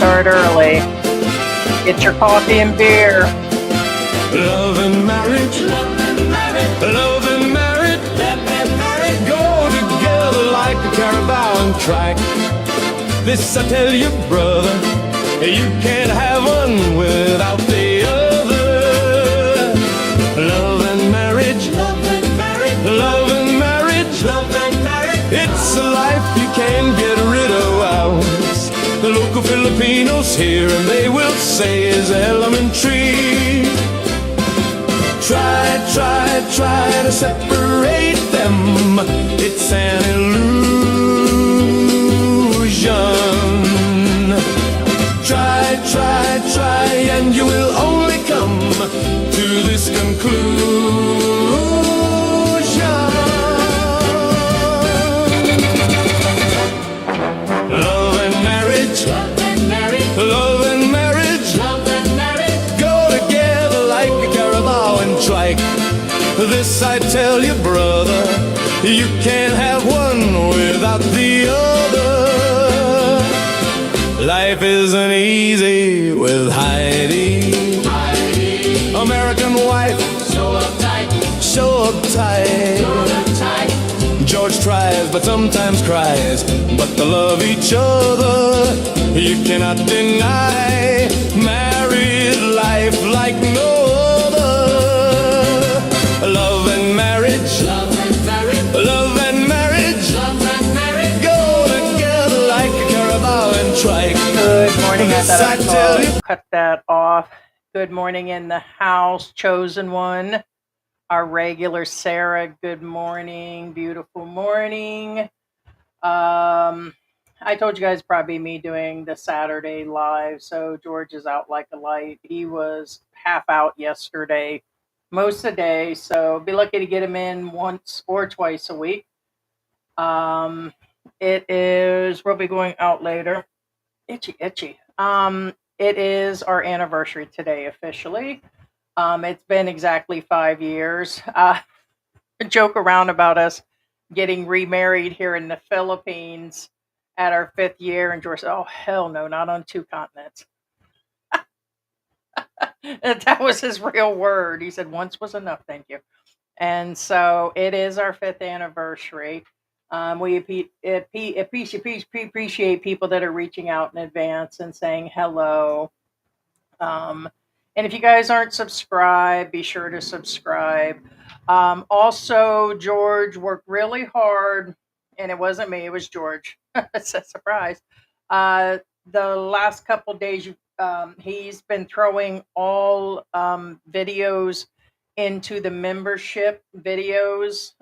start early. Get your coffee and beer. Love and marriage, love and marriage, love and marriage, love and marriage go together like a carabao and track. This I tell you, brother, you can't have one without the other. Love and marriage, love and marriage, love and marriage, love and marriage. It's a life you can't get rid of. Ours. The local Filipinos here, and they will say is elementary. Try to separate them. It's an illusion. Try, and you will only come to this conclusion. Love and marriage, love and marriage, love and marriage, love and marriage go together like a carabao and trike. This I tell you, brother, you can't have one without the other. Life isn't easy with Heidi. Heidi. American wife, so uptight, so uptight. So uptight. George tries but sometimes cries, but they love each other. You cannot deny married life like no other. Love and marriage, love and marriage, love and marriage, love and marriage go together like a carabao and trike. Good morning. I thought I'd cut that off. Good morning in the house, chosen one. Our regular Sarah, good morning, beautiful morning. I told you guys probably me doing the Saturday live, so George is out like a light. He was half out yesterday, most of the day, so be lucky to get him in once or twice a week. We'll be going out later. Itchy. It is our anniversary today officially. It's been exactly 5 years. Joke around about us getting remarried here in the Philippines at our 5th year, and George said, "Oh hell no, not on 2 continents." That was his real word. He said, "Once was enough, thank you." And so it is our 5th anniversary. We appreciate people that are reaching out in advance and saying hello. And if you guys aren't subscribed, be sure to subscribe. Also, George worked really hard, and it wasn't me, it was George. It's a surprise. The last couple days, he's been throwing all videos into the membership videos.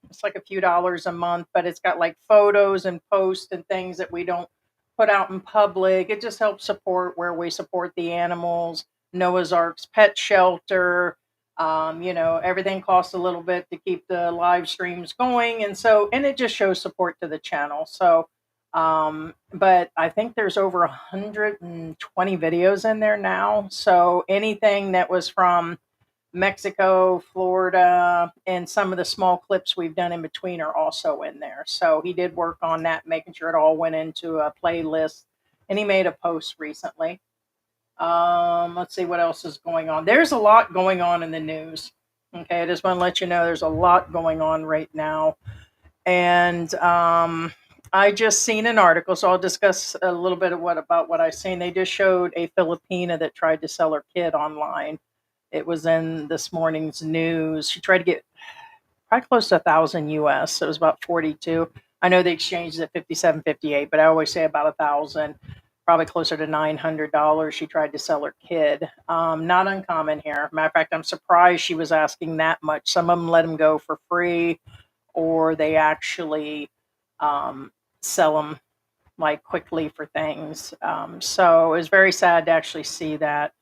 It's like a few dollars a month, but it's got like photos and posts and things that we don't put out in public. It just helps support where we support the animals. Noah's Ark's pet shelter. Everything costs a little bit to keep the live streams going. And it just shows support to the channel. So, but I think there's over 120 videos in there now. So anything that was from Mexico, Florida, and some of the small clips we've done in between are also in there. So he did work on that, making sure it all went into a playlist. And he made a post recently. Let's see what else is going on. There's a lot going on in the news. Okay, I just want to let you know there's a lot going on right now. And I just seen an article, so I'll discuss a little bit of about what I've seen. They just showed a Filipina that tried to sell her kid online. It was in this morning's news. She tried to get probably close to 1,000 US. So it was about 42. I know they exchanged at 57, 58, but I always say about 1,000. Probably closer to $900. She tried to sell her kid. Not uncommon here. Matter of fact, I'm surprised she was asking that much. Some of them let them go for free, or they actually sell them like quickly for things. So it was very sad to actually see that.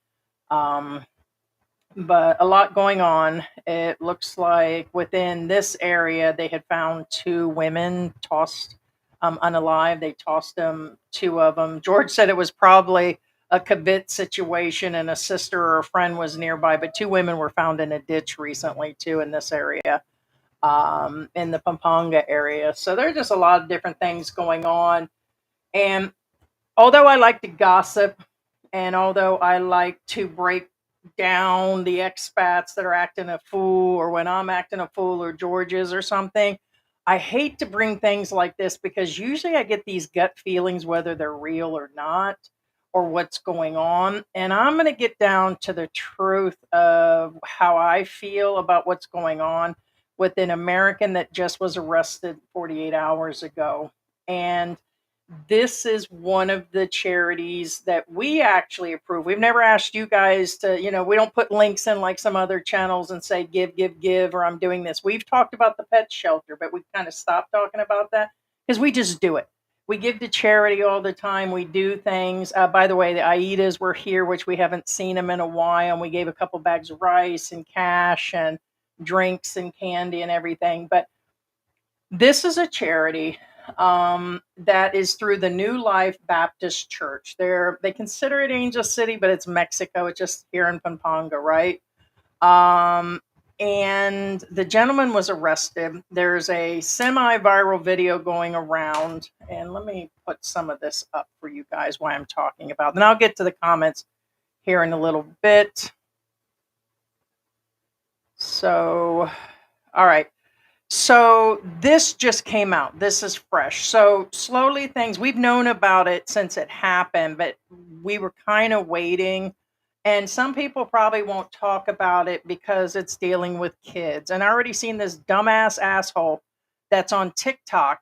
But a lot going on. It looks like within this area, they had found 2 women tossed unalive. They tossed them, 2 of them. George said it was probably a kibitz situation and a sister or a friend was nearby, but 2 women were found in a ditch recently too in this area, in the Pampanga area. So there's just a lot of different things going on. And although I like to gossip, and although I like to break down the expats that are acting a fool, or when I'm acting a fool, or George is, or something, I hate to bring things like this because usually I get these gut feelings, whether they're real or not, or what's going on. And I'm going to get down to the truth of how I feel about what's going on with an American that just was arrested 48 hours ago. And this is one of the charities that we actually approve. We've never asked you guys to, we don't put links in like some other channels and say, give, give, give, or I'm doing this. We've talked about the pet shelter, but we've kind of stopped talking about that because we just do it. We give to charity all the time. We do things. By the way, the Aidas were here, which we haven't seen them in a while. And we gave a couple bags of rice and cash and drinks and candy and everything. But this is a charity that is through the New Life Baptist Church. They consider it Angel City, but it's Mexico. It's just here in Pampanga, right? Um, and the gentleman was arrested. There's a semi-viral video going around, and let me put some of this up for you guys while I'm talking about. Then I'll get to the comments here in a little bit. So, all right. So this just came out. This is fresh. So slowly we've known about it since it happened, but we were kind of waiting. And some people probably won't talk about it because it's dealing with kids. And I already seen this dumbass asshole that's on TikTok.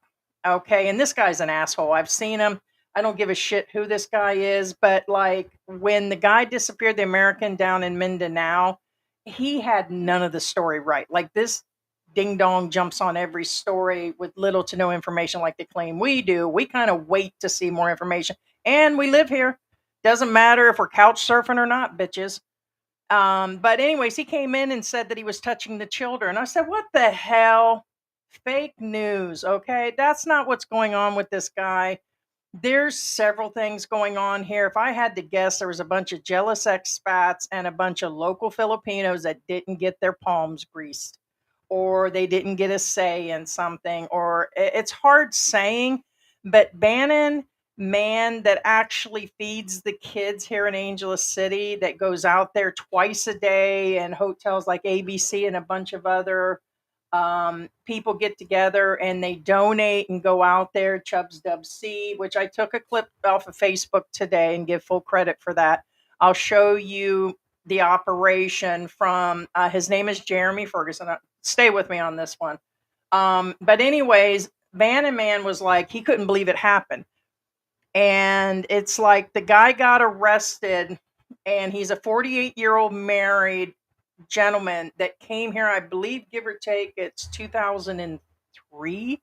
Okay. And this guy's an asshole. I've seen him. I don't give a shit who this guy is. But like when the guy disappeared, the American down in Mindanao, he had none of the story right. Like this ding dong jumps on every story with little to no information like they claim we do. We kind of wait to see more information. And we live here. Doesn't matter if we're couch surfing or not, bitches. But anyways, he came in and said that he was touching the children. I said, what the hell? Fake news, okay? That's not what's going on with this guy. There's several things going on here. If I had to guess, there was a bunch of jealous expats and a bunch of local Filipinos that didn't get their palms greased, or they didn't get a say in something, or it's hard saying, but Bannon, man that actually feeds the kids here in Angeles City, that goes out there twice a day, and hotels like ABC and a bunch of other people get together and they donate and go out there. Chubbs Dub C, which I took a clip off of Facebook today and give full credit for that. I'll show you the operation from his name is Jeremy Ferguson. Stay with me on this one. But anyways, Bannon Man was like, he couldn't believe it happened. And it's like the guy got arrested, and he's a 48-year-old married gentleman that came here, I believe, give or take, it's 2003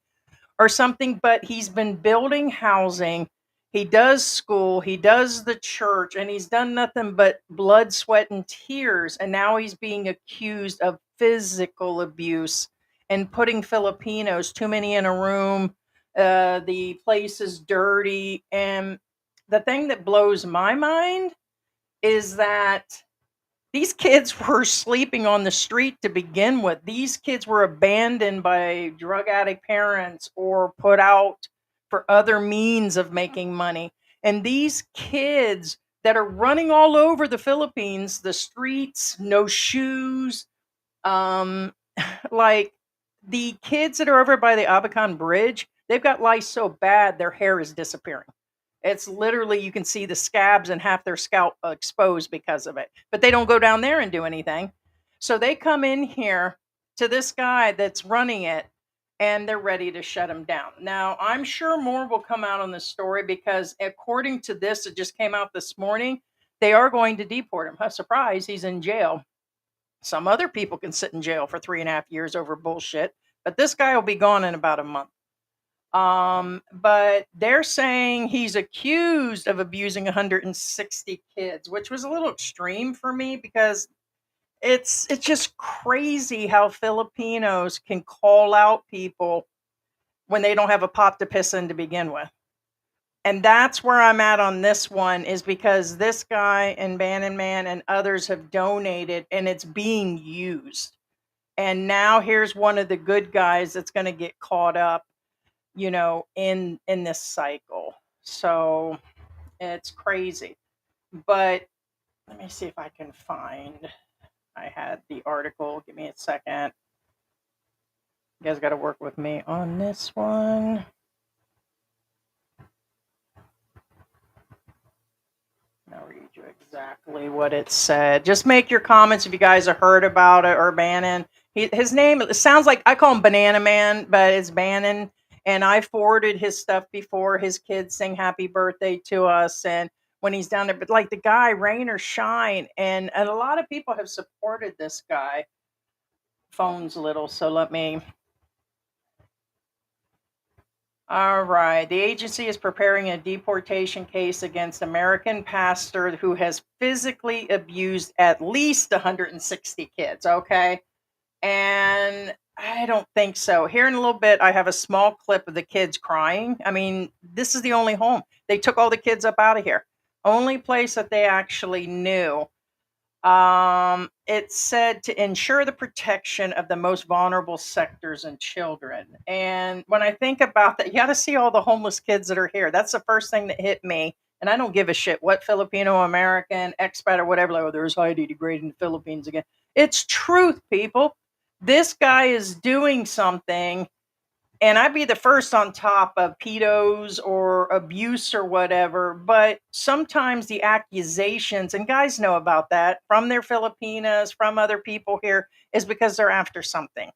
or something, but he's been building housing. He does school, he does the church, and he's done nothing but blood, sweat, and tears. And now he's being accused of physical abuse and putting Filipinos, too many in a room. The place is dirty. And the thing that blows my mind is that these kids were sleeping on the street to begin with. These kids were abandoned by drug addict parents or put out for other means of making money. And these kids that are running all over the Philippines, the streets, no shoes, um, like the kids that are over by the Abacan Bridge, they've got lice so bad their hair is disappearing. It's literally, you can see the scabs and half their scalp exposed because of it. But they don't go down there and do anything. So they come in here to this guy that's running it, and they're ready to shut him down. Now, I'm sure more will come out on this story because according to this, it just came out this morning, they are going to deport him. Surprise, he's in jail. Some other people can sit in jail for 3.5 years over bullshit, but this guy will be gone in about a month. But they're saying he's accused of abusing 160 kids, which was a little extreme for me because it's just crazy how Filipinos can call out people when they don't have a pot to piss in to begin with. And that's where I'm at on this one, is because this guy and Bannon Man and others have donated and it's being used. And now here's one of the good guys that's going to get caught up, in this cycle. So it's crazy. But let me see if I can find. I had the article. Give me a second. You guys got to work with me on this one. I'll read you exactly what it said. Just make your comments if you guys have heard about it or Bannon. His name, it sounds like, I call him Banana Man, but it's Bannon. And I forwarded his stuff before. His kids sing happy birthday to us. And when he's down there, but like the guy, rain or shine. And a lot of people have supported this guy. Phone's little, so let me. All right. The agency is preparing a deportation case against American pastor who has physically abused at least 160 kids. Okay. And I don't think so. Here in a little bit, I have a small clip of the kids crying. I mean, this is the only home. They took all the kids up out of here. Only place that they actually knew. It said to ensure the protection of the most vulnerable sectors and children. And when I think about that, you got to see all the homeless kids that are here. That's the first thing that hit me. And I don't give a shit what Filipino, American, expat, or whatever. Like, oh, there's Heidi degrading the Philippines again. It's truth, people. This guy is doing something, and I'd be the first on top of pedos or abuse or whatever. But sometimes the accusations, and guys know about that from their Filipinas, from other people here, is because they're after something.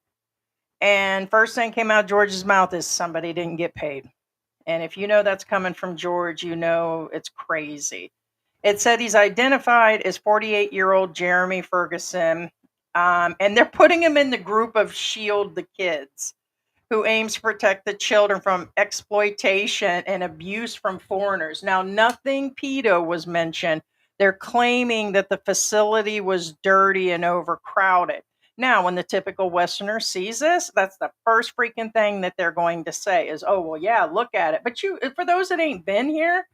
And first thing came out of George's mouth is somebody didn't get paid. And if you know that's coming from George, you know it's crazy. It said he's identified as 48-year-old Jeremy Ferguson, and they're putting him in the group of Shield the Kids, who aims to protect the children from exploitation and abuse from foreigners. Now, nothing pedo was mentioned. They're claiming that the facility was dirty and overcrowded. Now, when the typical Westerner sees this, that's the first freaking thing that they're going to say is, oh, well, yeah, look at it. But for those that ain't been here,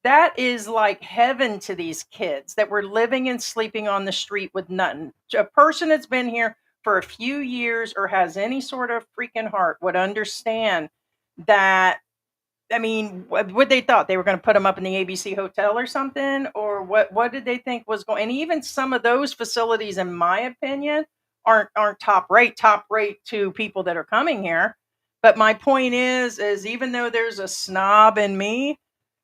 that is like heaven to these kids that were living and sleeping on the street with nothing. A person that's been here for a few years or has any sort of freaking heart would understand that. I mean, what they thought they were going to put them up in the ABC hotel or something, or what did they think was going? And even some of those facilities, in my opinion, aren't top rate to people that are coming here. But my point is even though there's a snob in me,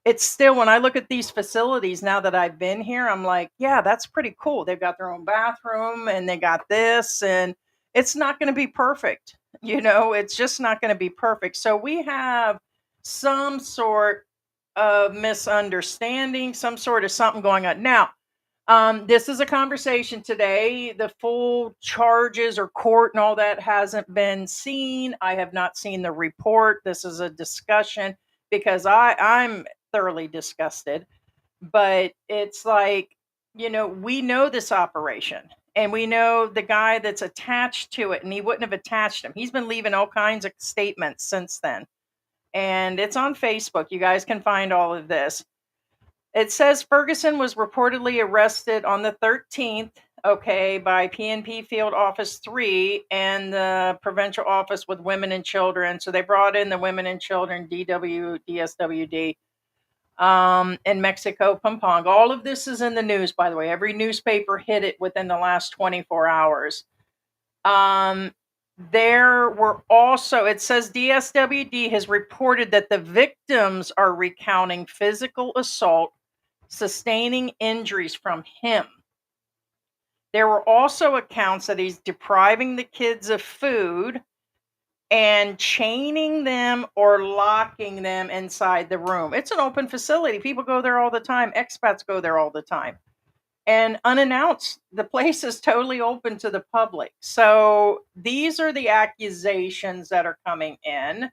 it's still, when I look at these facilities now that I've been here, I'm like, yeah, that's pretty cool. They've got their own bathroom and they got this, and it's not going to be perfect. It's just not going to be perfect. So we have some sort of misunderstanding, some sort of something going on. Now, this is a conversation today. The full charges or court and all that hasn't been seen. I have not seen the report. This is a discussion because I'm thoroughly disgusted. But it's like, we know this operation and we know the guy that's attached to it, and he wouldn't have attached him. He's been leaving all kinds of statements since then. And it's on Facebook. You guys can find all of this. It says Ferguson was reportedly arrested on the 13th, by PNP Field Office 3 and the Provincial Office with Women and Children. So they brought in the Women and Children, DSWD, in Mexico, Pampanga. All of this is in the news, by the way. Every newspaper hit it within the last 24 hours. There were also, it says DSWD has reported that the victims are recounting physical assault, sustaining injuries from him. There were also accounts that he's depriving the kids of food and chaining them or locking them inside the room. It's an open facility. People go there all the time. Expats go there all the time. And unannounced, the place is totally open to the public. So these are the accusations that are coming in.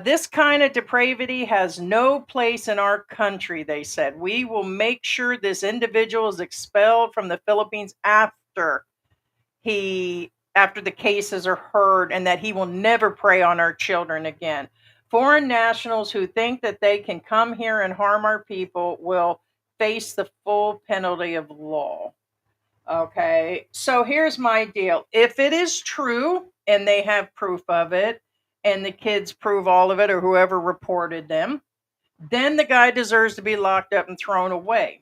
This kind of depravity has no place in our country, they said. We will make sure this individual is expelled from the Philippines after the cases are heard, and that he will never prey on our children again. Foreign nationals who think that they can come here and harm our people will face the full penalty of law. Okay, so here's my deal. If it is true and they have proof of it, and the kids prove all of it, or whoever reported them, then the guy deserves to be locked up and thrown away.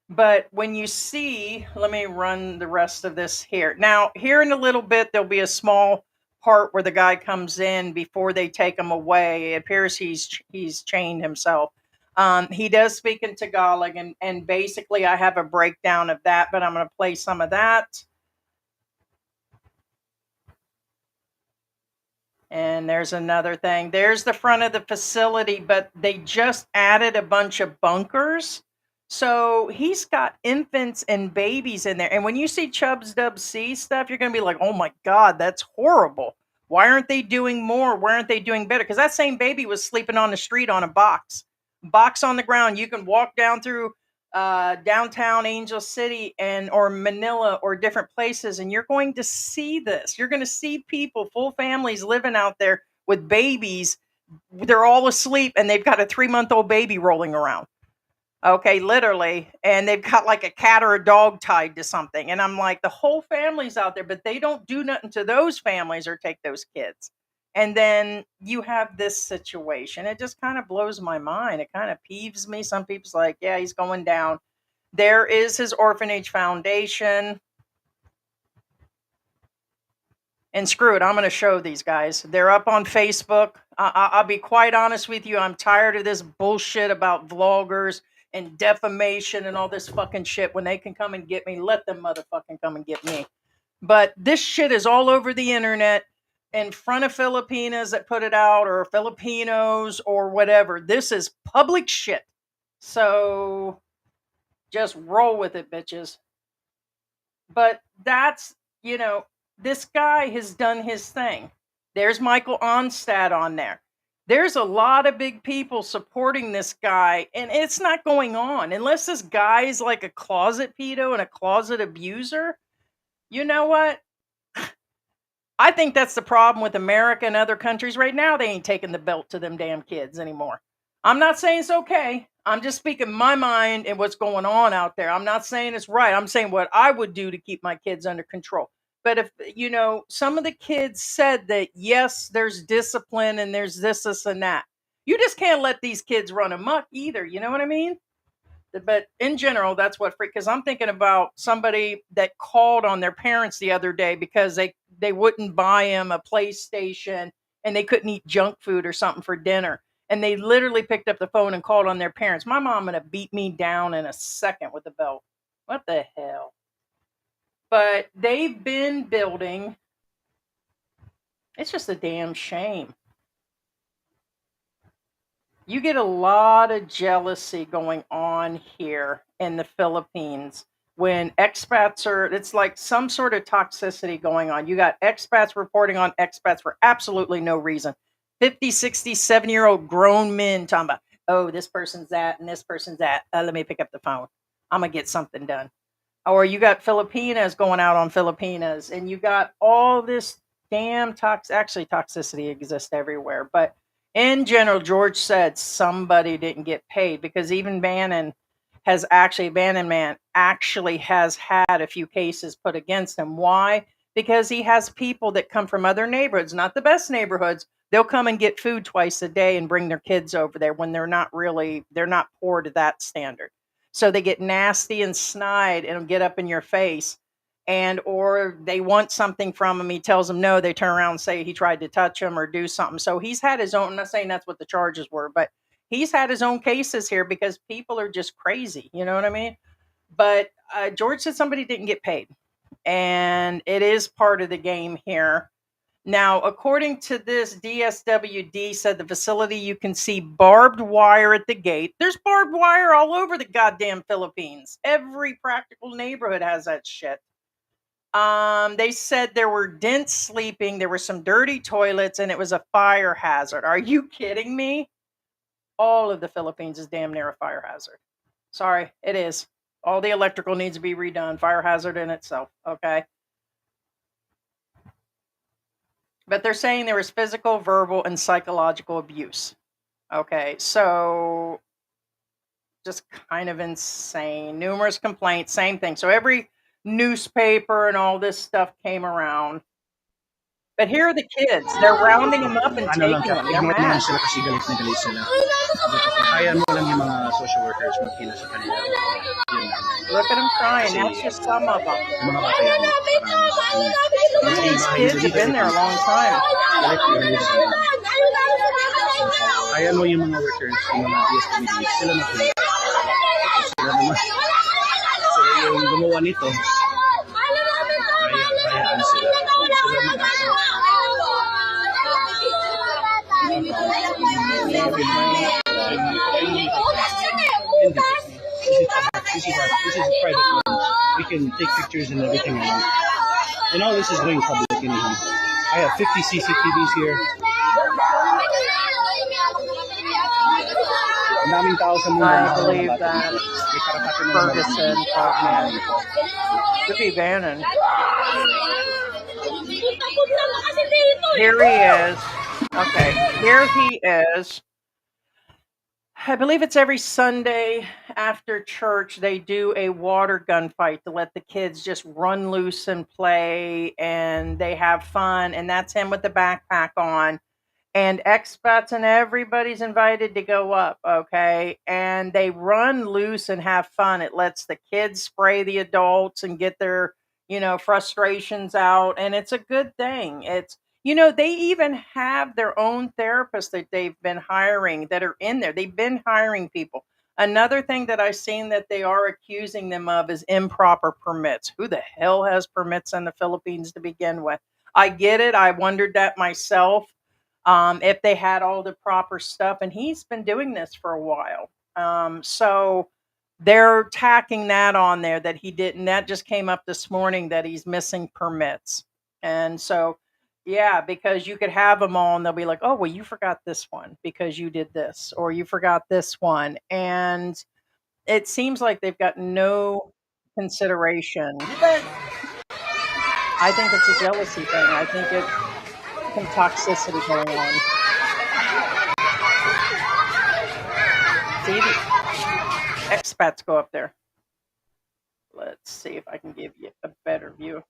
But when you see, let me run the rest of this here. Now, here in a little bit, there'll be a small part where the guy comes in before they take him away. It appears he's chained himself. He does speak in Tagalog, and basically, I have a breakdown of that, but I'm going to play some of that. And there's another thing. There's the front of the facility, but they just added a bunch of bunkers. So he's got infants and babies in there. And when you see Chubbs Dub C stuff, you're going to be like, oh my God, that's horrible. Why aren't they doing more? Why aren't they doing better? Because that same baby was sleeping on the street on a box on the ground. You can walk down through downtown Angel City and or Manila or different places, and you're going to see this. You're going to see people, full families living out there with babies. They're all asleep, and they've got a 3-month-old baby rolling around. Okay, literally, and they've got like a cat or a dog tied to something, and I'm like, the whole family's out there, but they don't do nothing to those families or take those kids. And then you have this situation. It just kind of blows my mind. It kind of peeves me. Some people's like, yeah, he's going down. There is his orphanage foundation. And screw it, I'm going to show these guys. They're up on Facebook. I'll be quite honest with you. I'm tired of this bullshit about vloggers and defamation and all this fucking shit. When they can come and get me, let them motherfucking come and get me. But this shit is all over the internet in front of Filipinas that put it out, or Filipinos or whatever. This is public shit. So just roll with it, bitches. But that's, this guy has done his thing. There's Michael Onstad on there. There's a lot of big people supporting this guy, and it's not going on unless this guy's like a closet pedo and a closet abuser. You know what? I think that's the problem with America and other countries right now. They ain't taking the belt to them damn kids anymore. I'm not saying it's okay. I'm just speaking my mind and what's going on out there. I'm not saying it's right. I'm saying what I would do to keep my kids under control. But if, some of the kids said that, yes, there's discipline and there's this, and that. You just can't let these kids run amok either. You know what I mean? But in general, that's what because I'm thinking about somebody that called on their parents the other day because they wouldn't buy him a PlayStation and they couldn't eat junk food or something for dinner. And they literally picked up the phone and called on their parents. My mom gonna beat me down in a second with a belt. What the hell? But they've been building. It's just a damn shame. You get a lot of jealousy going on here in the Philippines when expats it's like some sort of toxicity going on. You got expats reporting on expats for absolutely no reason. 50, 60, 7-year-old grown men talking about, oh, this person's that and this person's that. Let me pick up the phone. I'm going to get something done. Or you got Filipinas going out on Filipinas, and you got all this damn toxicity exists everywhere. But in general, George said somebody didn't get paid because even Bannon Man actually has had a few cases put against him. Why? Because he has people that come from other neighborhoods, not the best neighborhoods. They'll come and get food twice a day and bring their kids over there when they're not poor to that standard. So they get nasty and snide and get up in your face. And or they want something from him. He tells them no. They turn around and say he tried to touch him or do something. So he's had his own. I'm not saying that's what the charges were, but he's had his own cases here because people are just crazy. You know what I mean? But George said somebody didn't get paid. And it is part of the game here. Now, according to this, DSWD said the facility, you can see barbed wire at the gate. There's barbed wire all over the goddamn Philippines. Every practical neighborhood has that shit. They said there were dense sleeping, there were some dirty toilets, and it was a fire hazard. Are you kidding me? All of the Philippines is damn near a fire hazard. Sorry, it is. All the electrical needs to be redone. Fire hazard in itself, okay? But they're saying there was physical, verbal, and psychological abuse. Okay, so just kind of insane. Numerous complaints, same thing. So every newspaper and all this stuff came around. But here are the kids. They're rounding them up and taking them. They're mad. Kaya mo lang yung mga social workers magkina sa kanila. Yun lang. Look at them crying. Kasi That's just some of them. yung mga bata yan, Some of these kids have been there a long time. kaya mo yung mga workers, yung mga DSWD, sila magkina. Sila naman. Sila yung gumawa nito. Hayaan sila. Sila This is a private one. We can take pictures and everything. And all this is going public. I have 50 CCTVs here. Ang daming tao sa mundo. I believe that Ferguson Parkman could be Bannon. Here he is. Okay, here he is. I believe it's every Sunday after church they do a water gun fight to let the kids just run loose and play and they have fun, and that's him with the backpack on. And expats and everybody's invited to go up, okay? And they run loose and have fun. It lets the kids spray the adults and get their, frustrations out. And it's a good thing. They even have their own therapists that they've been hiring that are in there. They've been hiring people. Another thing that I've seen that they are accusing them of is improper permits. Who the hell has permits in the Philippines to begin with? I get it. I wondered that myself. If they had all the proper stuff, and he's been doing this for a while. So they're tacking that on there that he didn't. That just came up this morning that he's missing permits. And so, yeah, because you could have them all and they'll be like, oh, well, you forgot this one because you did this, or you forgot this one. And it seems like they've got no consideration. I think it's a jealousy thing. I think it's some toxicity going on. See, the expats go up there. Let's see if I can give you a better view.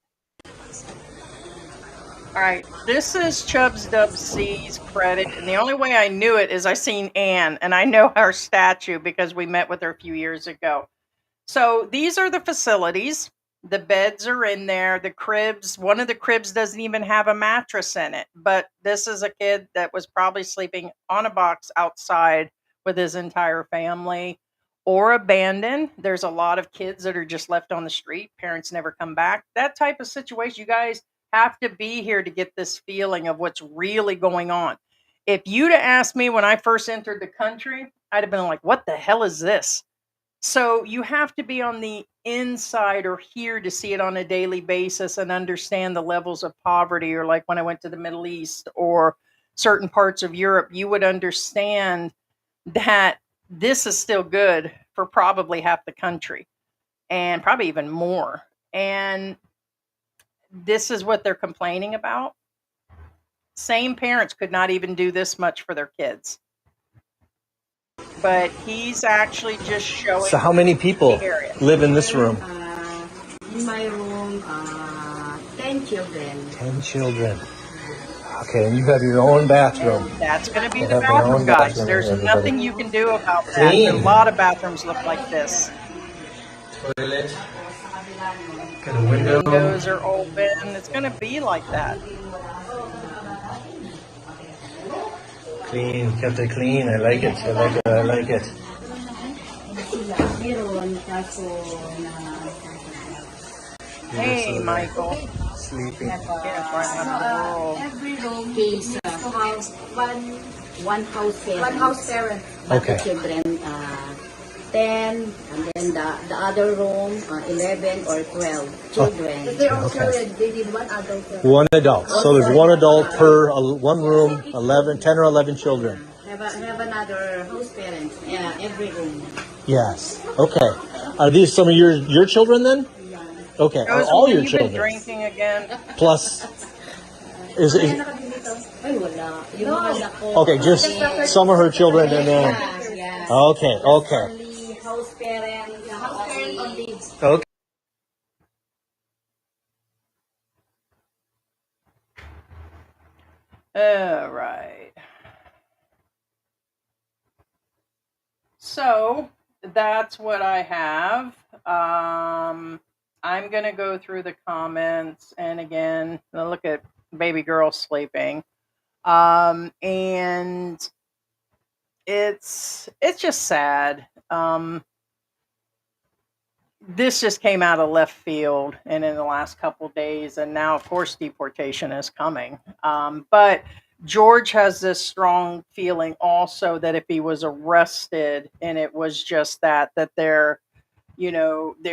All right, this is Chubbs Dub C's credit, and the only way I knew it is I seen Anne, and I know her statue because we met with her a few years ago. So these are the facilities. The beds are in there. The cribs, one of the cribs doesn't even have a mattress in it. But this is a kid that was probably sleeping on a box outside with his entire family or abandoned. There's a lot of kids that are just left on the street. Parents never come back. That type of situation, you guys have to be here to get this feeling of what's really going on. If you'd have asked me when I first entered the country, I'd have been like, what the hell is this? So you have to be on the inside or here to see it on a daily basis and understand the levels of poverty. Or like when I went to the Middle East or certain parts of Europe, you would understand that this is still good for probably half the country and probably even more. And this is what they're complaining about. Same parents could not even do this much for their kids. But he's actually just showing. So how many people live in this room? In my room, 10 children. 10 children. Okay, and you have your own bathroom. That's going to be They the have their bathroom, own guys. bathroom, There's everybody. nothing you can do about that. Clean. A lot of bathrooms look like this. Toilet. Got a window. Windows are open. It's going to be like that. Clean, kept it clean. I like it. I like it. I like it. Hey, Michael. Sleeping. Yes, right now the world. Every room is one house parent. One house parent. Okay. The children, 10, and then the other room, 11 or 12 children. Okay. They need one adult. One adult. So there's one adult per one room, 10 or 11 children. Have another house parent. Yeah, every room. Yes. Okay. Are these some of your children then? Okay. Are Rose, all have your you been children? drinking again? Plus, is Ay, wala. Yung mga anak ko. okay? Just some of her children and then. Yeah. Okay. Okay. Only house parent. House parent only. Okay. All right. So that's what I have. I'm gonna go through the comments, and again, look at baby girl sleeping. And it's just sad. This just came out of left field, and in the last couple days, and now, of course, deportation is coming. But George has this strong feeling also that if he was arrested, and it was just that there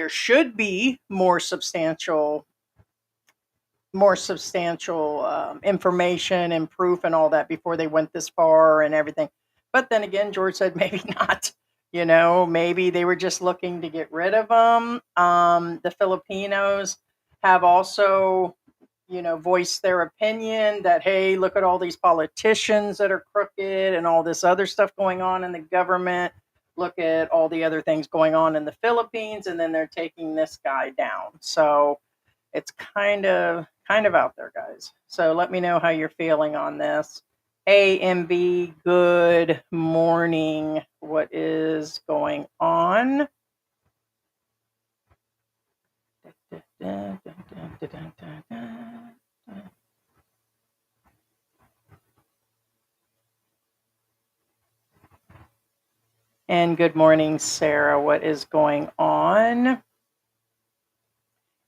should be more substantial information and proof and all that before they went this far and everything. But then again, George said maybe not. Maybe they were just looking to get rid of them. The Filipinos have also, voiced their opinion that, hey, look at all these politicians that are crooked and all this other stuff going on in the government. Look at all the other things going on in the Philippines, and then they're taking this guy down. So it's kind of out there, guys. So let me know how you're feeling on this. Hey, MB, good morning. What is going on? And good morning, Sarah. What is going on?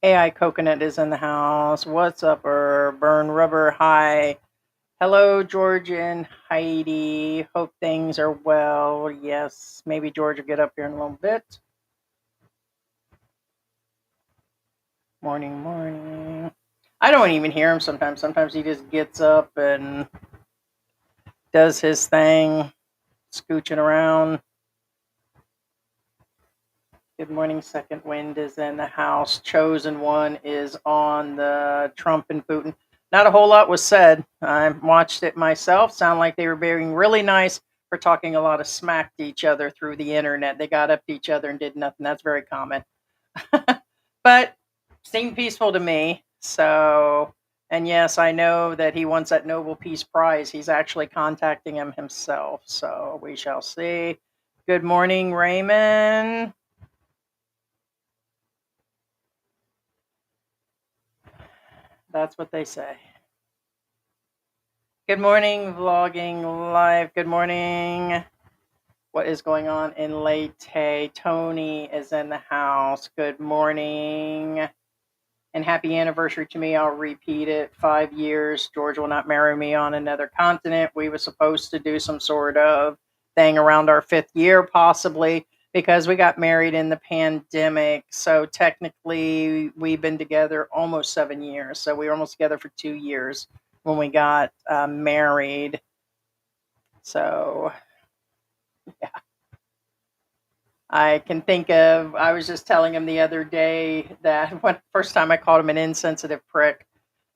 AI Coconut is in the house. What's up, Burn Rubber? Hi. Hello, George and Heidi. Hope things are well. Yes, maybe George will get up here in a little bit. Morning, morning. I don't even hear him sometimes. Sometimes he just gets up and does his thing, scooching around. Good morning, Second Wind is in the house. Chosen One is on the Trump and Putin. Not a whole lot was said. I watched it myself. Sound like they were being really nice for talking a lot of smack to each other through the internet. They got up to each other and did nothing. That's very common. But seemed peaceful to me. So, and yes, I know that he wants that Nobel Peace Prize. He's actually contacting him himself. So we shall see. Good morning, Raymond. That's what they say. Good morning, vlogging live. Good morning. What is going on in Leyte? Tony is in the house. Good morning. And happy anniversary to me. I'll repeat it. 5 years. George will not marry me on another continent. We were supposed to do some sort of thing around our 5th year, possibly, because we got married in the pandemic. So technically, we've been together almost 7 years. So we were almost together for 2 years when we got married. So, yeah. I can think of, I was just telling him the other day that when first time I called him an insensitive prick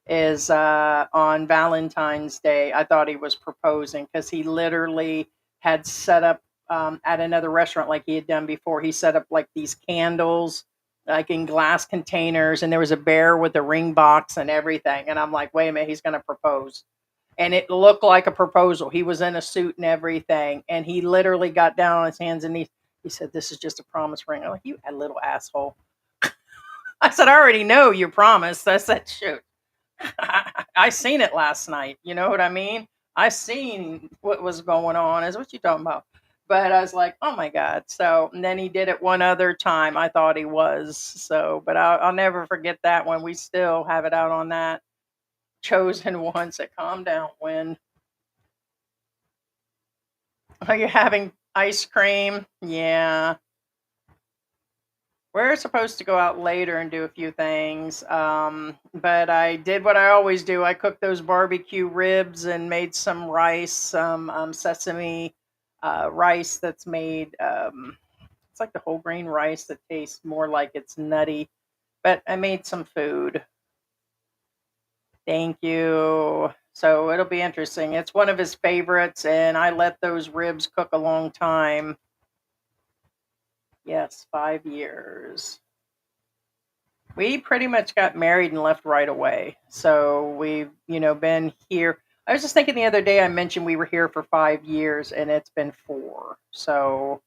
is on Valentine's Day. I thought he was proposing because he literally had set up at another restaurant like he had done before. He set up like these candles like in glass containers, and there was a bear with a ring box and everything. And I'm like, wait a minute, he's going to propose. And it looked like a proposal. He was in a suit and everything. And he literally got down on his hands and knees. He said, this is just a promise ring. I'm like, you little asshole. I said, I already know your promise. I said, shoot. I seen it last night. You know what I mean? I seen what was going on. Is what you talking about? But I was like, oh my God. So, and then he did it one other time. I thought he was. So, but I'll never forget that one. We still have it out on that. Chosen One. Said, calm down, Win. Are you having ice cream? Yeah. We're supposed to go out later and do a few things, but I did what I always do. I cooked those barbecue ribs and made some rice, some sesame rice that's made. It's like the whole grain rice that tastes more like it's nutty, but I made some food. Thank you. So it'll be interesting. It's one of his favorites, and I let those ribs cook a long time. Yes, 5 years. We pretty much got married and left right away. So we've, been here. I was just thinking the other day, I mentioned we were here for 5 years and it's been 4. So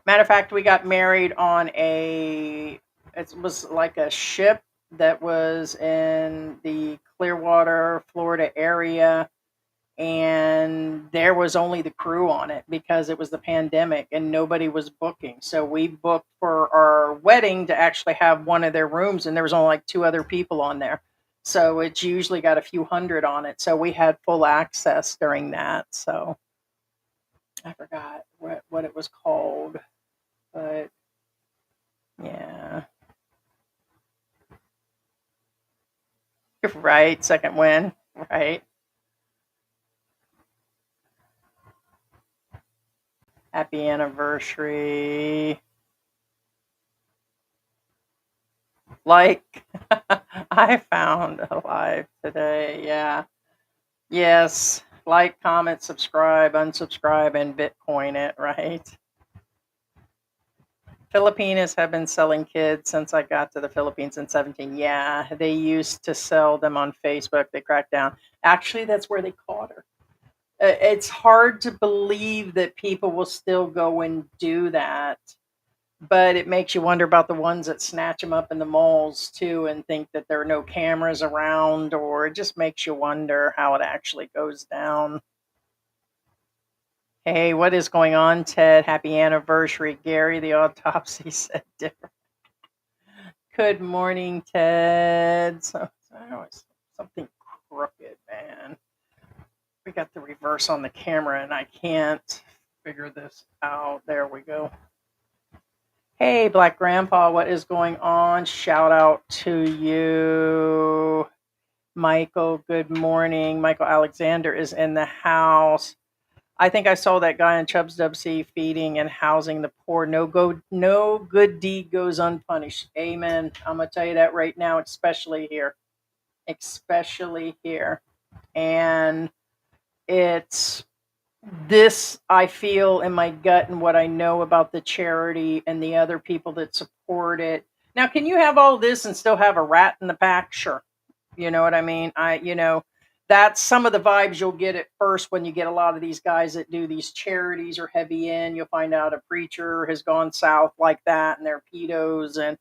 Matter of fact, we got married on it was like a ship that was in the Clearwater, Florida area, and there was only the crew on it because it was the pandemic and nobody was booking. So we booked for our wedding to actually have one of their rooms, and there was only like two other people on there. So it's usually got a few hundred on it. So we had full access during that. So I forgot what it was called, but yeah. Right, second win. Right. Happy anniversary. Like I found alive today. Yeah. Yes. Like, comment, subscribe, unsubscribe, and Bitcoin it, right? Filipinos have been selling kids since I got to the Philippines in 17. Yeah, they used to sell them on Facebook. They cracked down. Actually, that's where they caught her. It's hard to believe that people will still go and do that, but it makes you wonder about the ones that snatch them up in the malls too and think that there are no cameras around, or it just makes you wonder how it actually goes down. Hey, what is going on, Ted? Happy anniversary, Gary. The autopsy said different. Good morning, Ted. Something crooked, man. We got the reverse on the camera and I can't figure this out. There we go. Hey, Black Grandpa, what is going on? Shout out to you. Michael, good morning. Michael Alexander is in the house. I think I saw that guy in Chubb's WC feeding and housing the poor. No good deed goes unpunished. Amen. I'm gonna tell you that right now, especially here. Especially here. And it's this I feel in my gut and what I know about the charity and the other people that support it. Now, can you have all this and still have a rat in the pack? Sure. You know what I mean? That's some of the vibes you'll get at first when you get a lot of these guys that do these charities or heavy in. You'll find out a preacher has gone south like that and they're pedos and,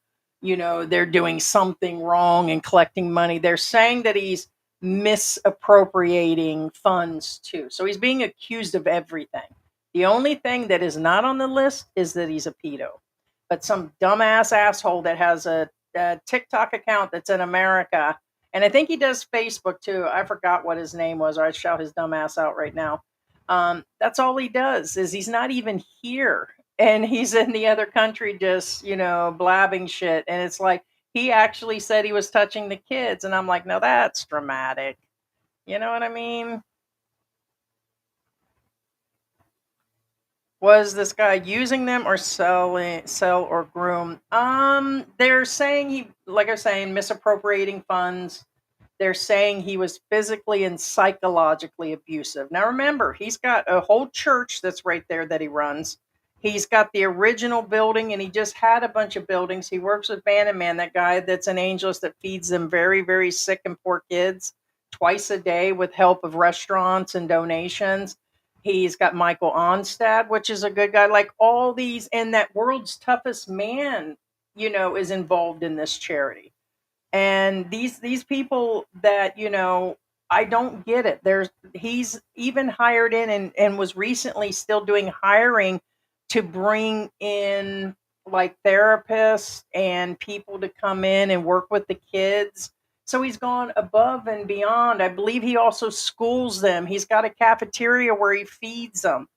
they're doing something wrong and collecting money. They're saying that he's misappropriating funds too. So he's being accused of everything. The only thing that is not on the list is that he's a pedo. But some dumbass asshole that has a TikTok account that's in America, and I think he does Facebook too. I forgot what his name was, or I'd shout his dumb ass out right now. That's all he does is he's not even here. And he's in the other country just, blabbing shit. And it's like he actually said he was touching the kids. And I'm like, no, that's dramatic. You know what I mean? Was this guy using them or sell or groom? They're saying he, like I was saying, misappropriating funds. They're saying he was physically and psychologically abusive. Now remember, he's got a whole church that's right there that he runs. He's got the original building, and he just had a bunch of buildings. He works with Bannon Man, that guy that's an angelist that feeds them very, very sick and poor kids twice a day with help of restaurants and donations. He's got Michael Onstad, which is a good guy. Like all these, and that world's toughest man, is involved in this charity. And these people that I don't get it. He's even hired in and was recently still doing hiring to bring in like therapists and people to come in and work with the kids. So he's gone above and beyond. I believe he also schools them. He's got a cafeteria where he feeds them.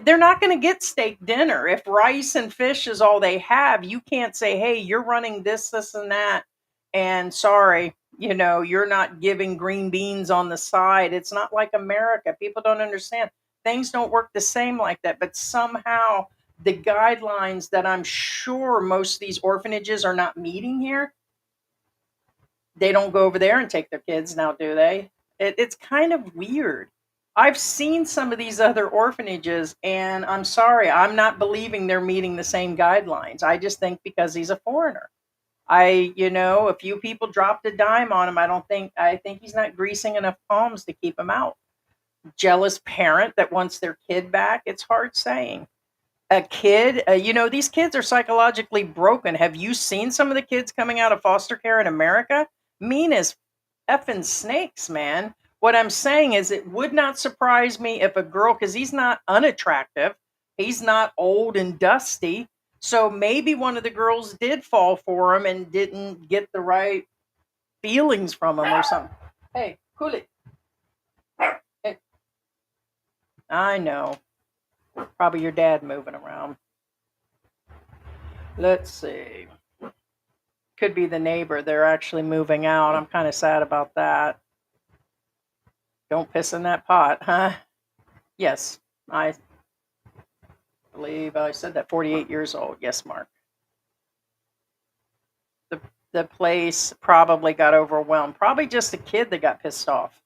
They're not going to get steak dinner. If rice and fish is all they have, you can't say, hey, you're running this, and that. And sorry, you're not giving green beans on the side. It's not like America. People don't understand. Things don't work the same like that. But somehow the guidelines that I'm sure most of these orphanages are not meeting here, they don't go over there and take their kids now, do they? It's kind of weird. I've seen some of these other orphanages, and I'm sorry, I'm not believing they're meeting the same guidelines. I just think because he's a foreigner. A few people dropped a dime on him. I think he's not greasing enough palms to keep him out. Jealous parent that wants their kid back. It's hard saying. A kid, these kids are psychologically broken. Have you seen some of the kids coming out of foster care in America? Mean as effing snakes, man. What I'm saying is, it would not surprise me if a girl, because he's not unattractive, he's not old and dusty. So maybe one of the girls did fall for him and didn't get the right feelings from him or something. Hey, cool it. Hey. I know. Probably your dad moving around. Let's see. Could be the neighbor. They're actually moving out. I'm kind of sad about that. Don't piss in that pot, huh? Yes, I believe I said that. 48 years old. Yes, Mark. The the place probably got overwhelmed. Probably just a kid that got pissed off.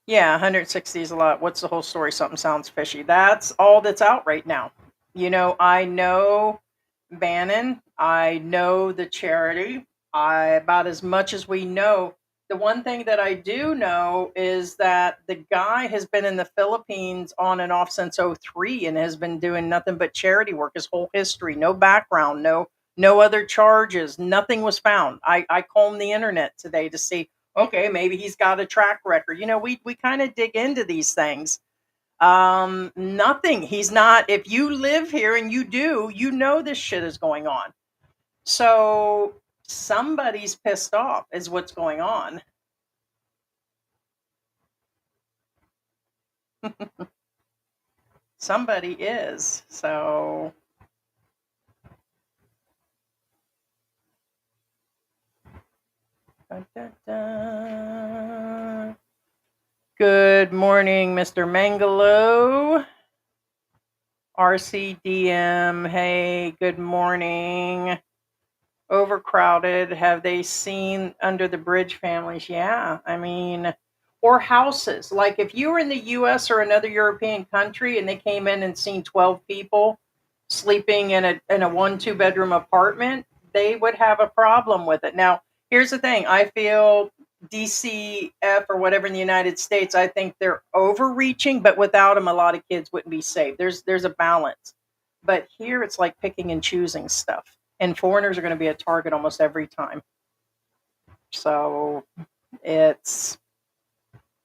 Yeah, 160 is a lot. What's the whole story? Something sounds fishy. That's all that's out right now. I know Bannon. I know the charity. About as much as we know. The one thing that I do know is that the guy has been in the Philippines on and off since '03 and has been doing nothing but charity work his whole history. No background, no other charges. Nothing was found. I combed the internet today to see, okay, maybe he's got a track record. We kind of dig into these things. Nothing. He's not. If you live here and you know this shit is going on. So somebody's pissed off is what's going on. Somebody is. So da, da, da. Good morning, Mr. Mangalo. RCDM, hey, good morning. Overcrowded. Have they seen Under the Bridge families? Yeah, I mean, or houses. Like if you were in the US or another European country and they came in and seen 12 people sleeping in a 1-2 bedroom apartment, they would have a problem with it. Now, here's the thing. I feel DCF or whatever in the United States, I think they're overreaching, but without them, a lot of kids wouldn't be safe. There's a balance. But here it's like picking and choosing stuff. And foreigners are going to be a target almost every time. So it's,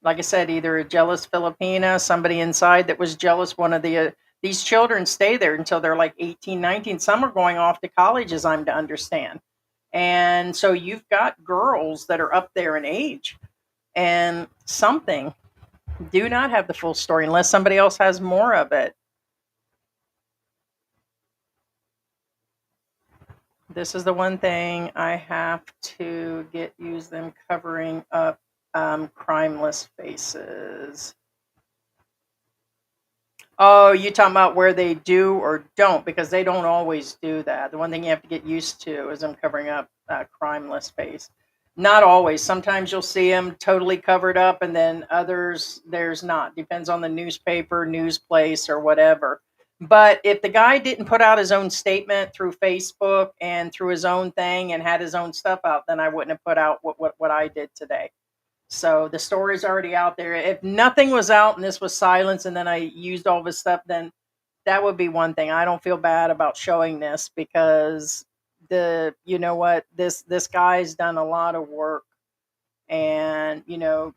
like I said, either a jealous Filipina, somebody inside that was jealous. One of these children stay there until they're like 18, 19. Some are going off to college, as I'm to understand. And so you've got girls that are up there in age and something. Do not have the full story unless somebody else has more of it. This is the one thing I have to use them covering up crimeless faces. Oh, you talking about where they do or don't, because they don't always do that. The one thing you have to get used to is them covering up crimeless face. Not always. Sometimes you'll see them totally covered up, and then others there's not. Depends on the newspaper, news place, or whatever. But if the guy didn't put out his own statement through Facebook and through his own thing and had his own stuff out, then I wouldn't have put out what I did today. So the story's already out there. If nothing was out and this was silence and then I used all this stuff, then that would be one thing. I don't feel bad about showing this because this guy's done a lot of work. And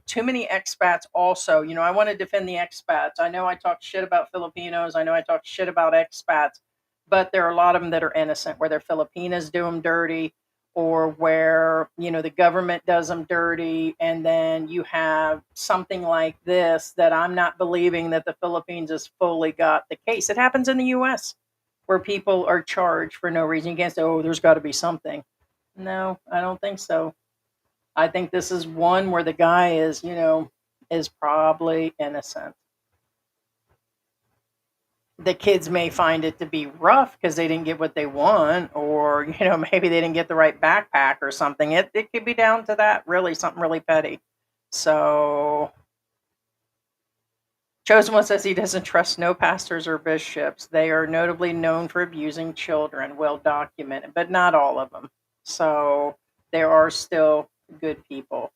too many expats also. I want to defend the expats. I know I talk shit about Filipinos. I know I talk shit about expats, but there are a lot of them that are innocent, where their Filipinas do them dirty, or where the government does them dirty. And then you have something like this that I'm not believing that the Philippines has fully got the case. It happens in the US where people are charged for no reason. You can't say, oh, there's got to be something. No, I don't think so. I think this is one where the guy is probably innocent. The kids may find it to be rough because they didn't get what they want, or maybe they didn't get the right backpack or something. It could be down to that, really, something really petty. So Chosen One says he doesn't trust no pastors or bishops. They are notably known for abusing children, well documented, but not all of them. So there are still good people.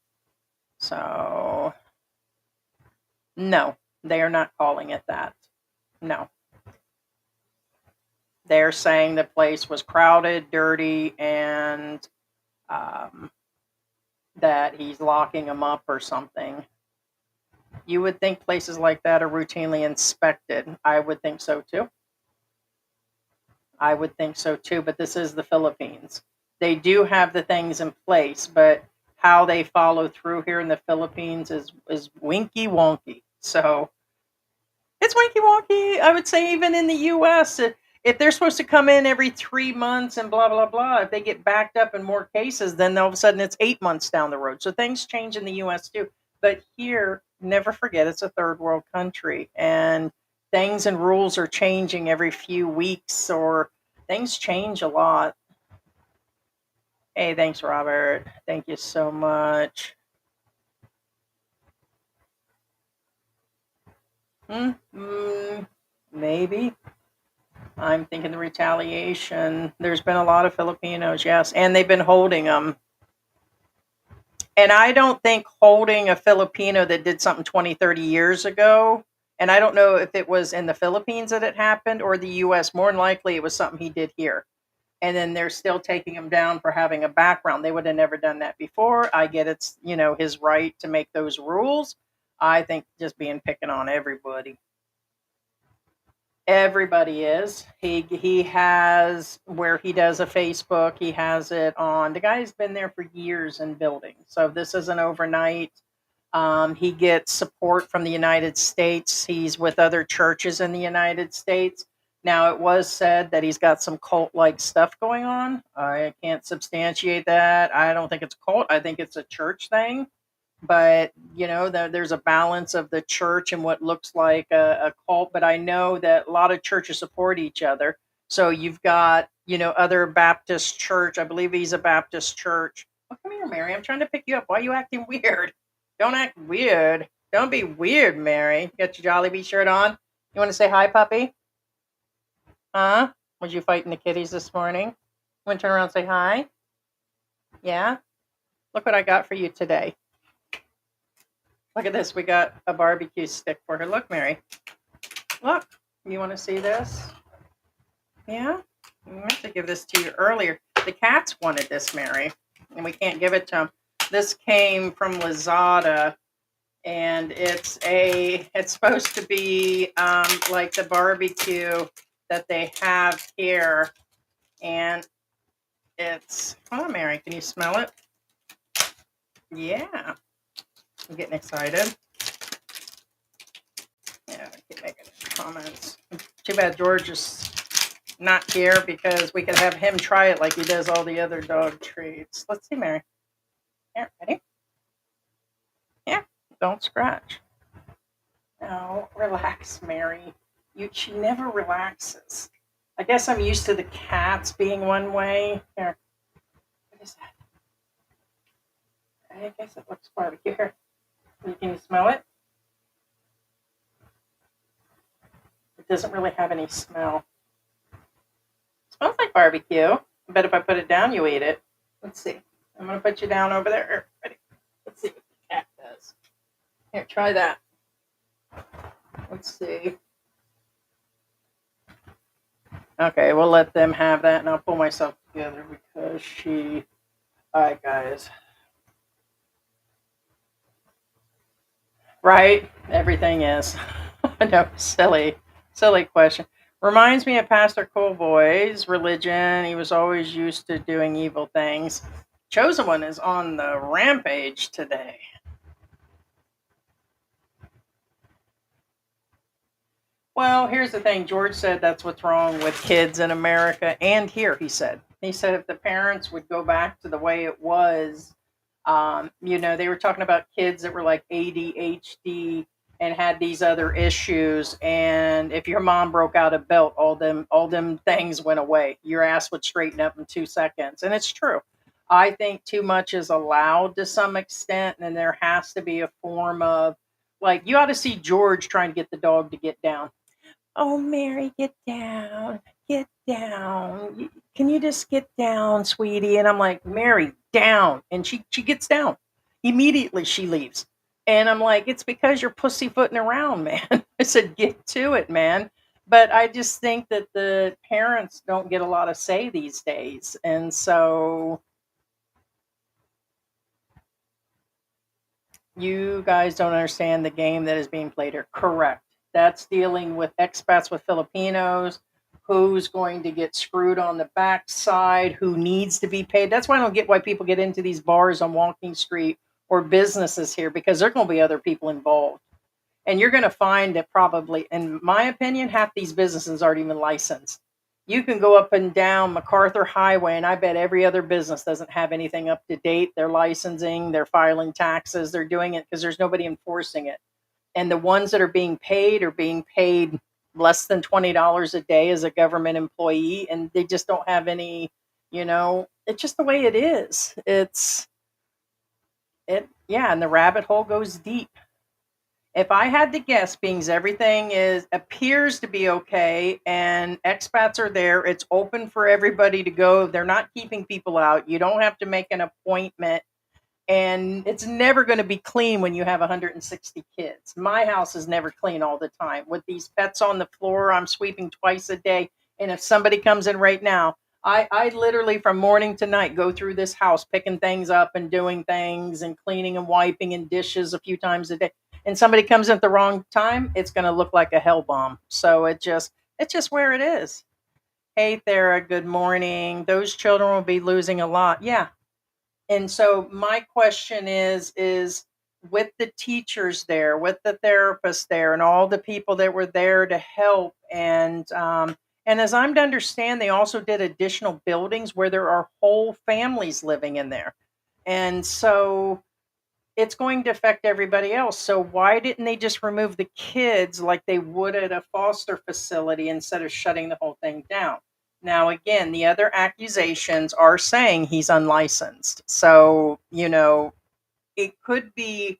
So No, they are not calling it that. No. They're saying the place was crowded, dirty, and um, that he's locking them up or something. You would think places like that are routinely inspected. I would think so too. I would think so too, but this is the Philippines. They do have the things in place, but how they follow through here in the Philippines is winky wonky. So it's winky wonky. I would say even in the U.S., if they're supposed to come in every 3 months and blah blah blah, if they get backed up in more cases, then all of a sudden it's 8 months down the road. So things change in the U.S. too. But here, never forget, it's a third world country, and things and rules are changing every few weeks, or things change a lot. Hey, thanks, Robert. Thank you so much. Maybe. I'm thinking the retaliation. There's been a lot of Filipinos, yes, and they've been holding them. And I don't think holding a Filipino that did something 20, 30 years ago, and I don't know if it was in the Philippines that it happened or the US, more than likely it was something he did here. And then they're still taking him down for having a background. They would have never done that before. I get it's, his right to make those rules. I think just being picking on everybody. Everybody is. He has where he does a Facebook. He has it on. The guy's been there for years in building, so this isn't overnight. He gets support from the United States. He's with other churches in the United States. Now, it was said that he's got some cult-like stuff going on. I can't substantiate that. I don't think it's a cult. I think it's a church thing. But there's a balance of the church and what looks like a cult. But I know that a lot of churches support each other. So you've got other Baptist church. I believe he's a Baptist church. Oh, come here, Mary. I'm trying to pick you up. Why are you acting weird? Don't act weird. Don't be weird, Mary. You got your Jollibee shirt on. You want to say hi, puppy? Huh? Was you fighting the kitties this morning? Want to turn around and say hi? Yeah? Look what I got for you today. Look at this. We got a barbecue stick for her. Look, Mary. Look. You want to see this? Yeah? I meant to give this to you earlier. The cats wanted this, Mary, and we can't give it to them. This came from Lazada, and it's supposed to be like the barbecue that they have here, and it's, hold on, Mary, can you smell it? Yeah. I'm getting excited. Yeah, I keep making comments. Too bad George is not here because we could have him try it like he does all the other dog treats. Let's see, Mary. Here, ready? Yeah, don't scratch. No, relax, Mary. She never relaxes. I guess I'm used to the cats being one way. Here. What is that? I guess it looks barbecue. Here. Can you smell it? It doesn't really have any smell. It smells like barbecue. I bet if I put it down, you eat it. Let's see. I'm going to put you down over there. Ready? Let's see what the cat does. Here, try that. Let's see. Okay, we'll let them have that, and I'll pull myself together because all right, guys. Right? Everything is. No, silly question. Reminds me of Pastor Colboy's religion. He was always used to doing evil things. Chosen One is on the rampage today. Well, here's the thing. George said that's what's wrong with kids in America and here, he said. He said if the parents would go back to the way it was, they were talking about kids that were like ADHD and had these other issues. And if your mom broke out a belt, all them things went away. Your ass would straighten up in 2 seconds. And it's true. I think too much is allowed to some extent, and there has to be a form of, like, you ought to see George trying to get the dog to get down. Oh, Mary, get down. Get down. Can you just get down, sweetie? And I'm like, Mary, down. And she gets down. Immediately she leaves. And I'm like, it's because you're pussyfooting around, man. I said, get to it, man. But I just think that the parents don't get a lot of say these days. And so you guys don't understand the game that is being played here. Correct. That's dealing with expats with Filipinos, who's going to get screwed on the backside, who needs to be paid. That's why I don't get why people get into these bars on Walking Street or businesses here, because there are going to be other people involved. And you're going to find that probably, in my opinion, half these businesses aren't even licensed. You can go up and down MacArthur Highway, and I bet every other business doesn't have anything up to date. They're licensing, they're filing taxes, they're doing it because there's nobody enforcing it. And the ones that are being paid less than $20 a day as a government employee, and they just don't have any, it's just the way it is. Yeah, and the rabbit hole goes deep. If I had to guess, being everything appears to be okay and expats are there, it's open for everybody to go. They're not keeping people out. You don't have to make an appointment, and it's never going to be clean when you have 160 kids. My house is never clean all the time. With these pets on the floor, I'm sweeping twice a day. And if somebody comes in right now, I literally from morning to night go through this house picking things up and doing things and cleaning and wiping and dishes a few times a day. And somebody comes in at the wrong time, it's going to look like a hell bomb. So it's just where it is. Hey, Thera, good morning. Those children will be losing a lot. Yeah. And so my question is with the teachers there, with the therapists there, and all the people that were there to help, and as I'm to understand, they also did additional buildings where there are whole families living in there, and so it's going to affect everybody else. So why didn't they just remove the kids like they would at a foster facility instead of shutting the whole thing down? Now, again, the other accusations are saying he's unlicensed. So, it could be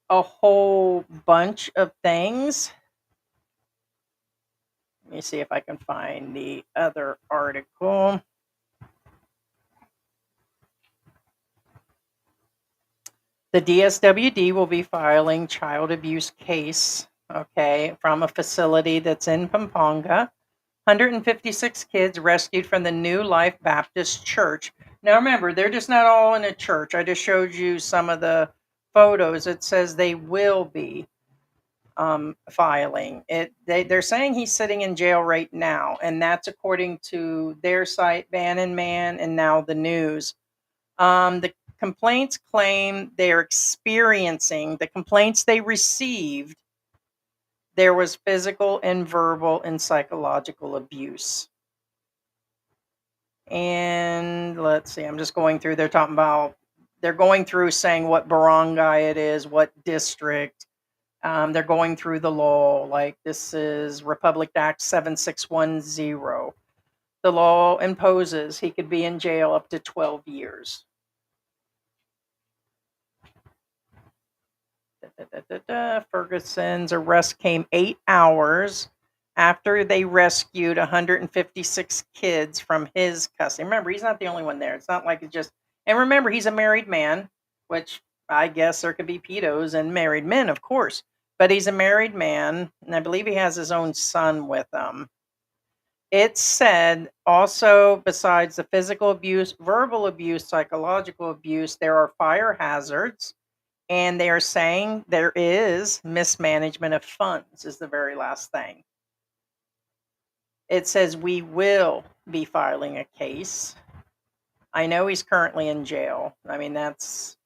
a whole bunch of things. Let me see if I can find the other article. The DSWD will be filing child abuse case, okay, from a facility that's in Pampanga. 156 kids rescued from the New Life Baptist Church. Now remember, they're just not all in a church. I just showed you some of the photos. It says they will be filing it. They're saying he's sitting in jail right now, and that's according to their site, Bannon Man, and now the news. The complaints claim they're experiencing the complaints they received. There was physical and verbal and psychological abuse. And let's see, I'm just going through. They're going through saying what barangay it is, what district. They're going through the law. Like this is Republic Act 7610. The law imposes he could be in jail up to 12 years. Ferguson's arrest came 8 hours after they rescued 156 kids from his custody. Remember, he's not the only one there. It's not like it's just... And remember, he's a married man, which I guess there could be pedos and married men, of course. But he's a married man, and I believe he has his own son with him. It said also, besides the physical abuse, verbal abuse, psychological abuse, there are fire hazards. And they are saying there is mismanagement of funds is the very last thing. It says we will be filing a case. I know he's currently in jail. I mean, that's...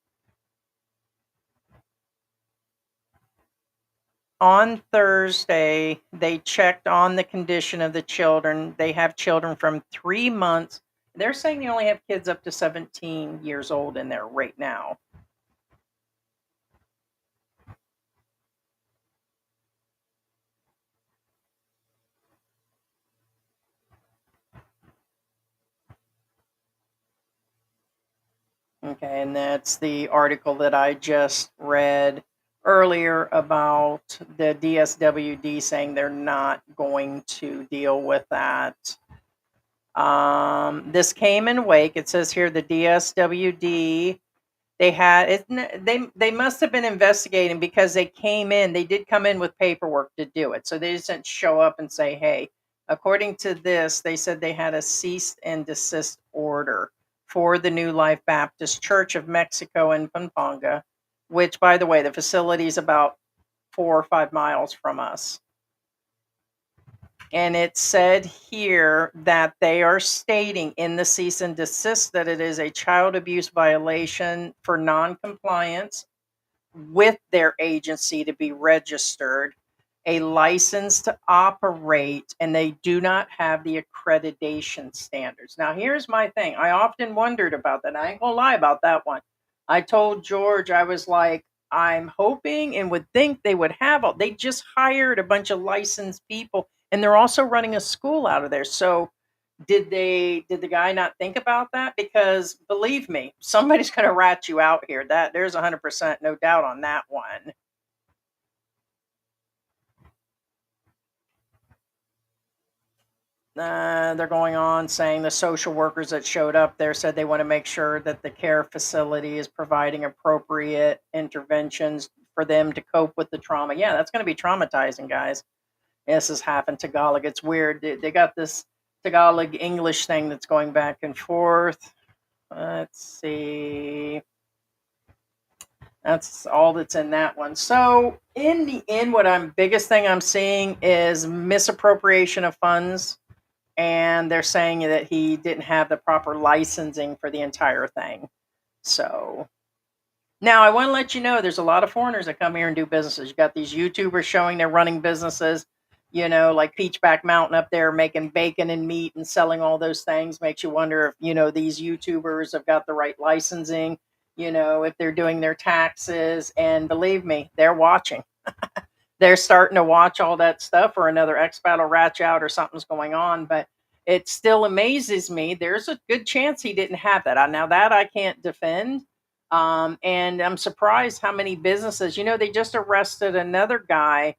On Thursday, they checked on the condition of the children. They have children from 3 months. They're saying they only have kids up to 17 years old in there right now. Okay, and that's the article that I just read earlier about the DSWD saying they're not going to deal with that. This came in wake. It says here the DSWD They had it. They must have been investigating because they came in. They did come in with paperwork to do it, so they just didn't show up and say, "Hey." According to this, they said they had a cease and desist order for the New Life Baptist Church of Mexico in Pampanga, which, by the way, the facility is about 4 or 5 miles from us. And it said here that they are stating in the cease and desist that it is a child abuse violation for noncompliance with their agency to be registered, a license to operate, and they do not have the accreditation standards. Now, here's my thing. I often wondered about that. I ain't gonna lie about that one. I told George, I was like, I'm hoping and would think they would have all, they just hired a bunch of licensed people and they're also running a school out of there. So did the guy not think about that? Because believe me, somebody's going to rat you out here. That there's 100% no doubt on that one. They're going on saying the social workers that showed up there said they want to make sure that the care facility is providing appropriate interventions for them to cope with the trauma. Yeah, that's going to be traumatizing, guys. This is half in Tagalog. It's weird. They got this Tagalog English thing that's going back and forth. Let's see. That's all that's in that one. So in the end, biggest thing I'm seeing is misappropriation of funds, and they're saying that he didn't have the proper licensing for the entire thing. So now I want to let you know there's a lot of foreigners that come here and do businesses. You got these YouTubers showing they're running businesses, like Peachback Mountain up there making bacon and meat and selling all those things. Makes you wonder if, these YouTubers have got the right licensing, if they're doing their taxes. And believe me, they're watching. They're starting to watch all that stuff, or another expat will ratch out or something's going on. But it still amazes me. There's a good chance he didn't have that. Now that I can't defend. And I'm surprised how many businesses, they just arrested another guy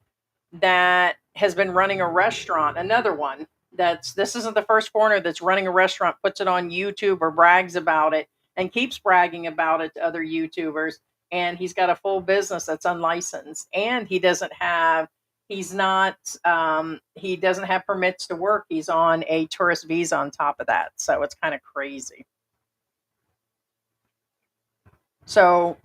that has been running a restaurant, another one this isn't the first foreigner that's running a restaurant, puts it on YouTube or brags about it and keeps bragging about it to other YouTubers. And he's got a full business that's unlicensed, and he doesn't have permits to work. He's on a tourist visa on top of that. So it's kind of crazy. So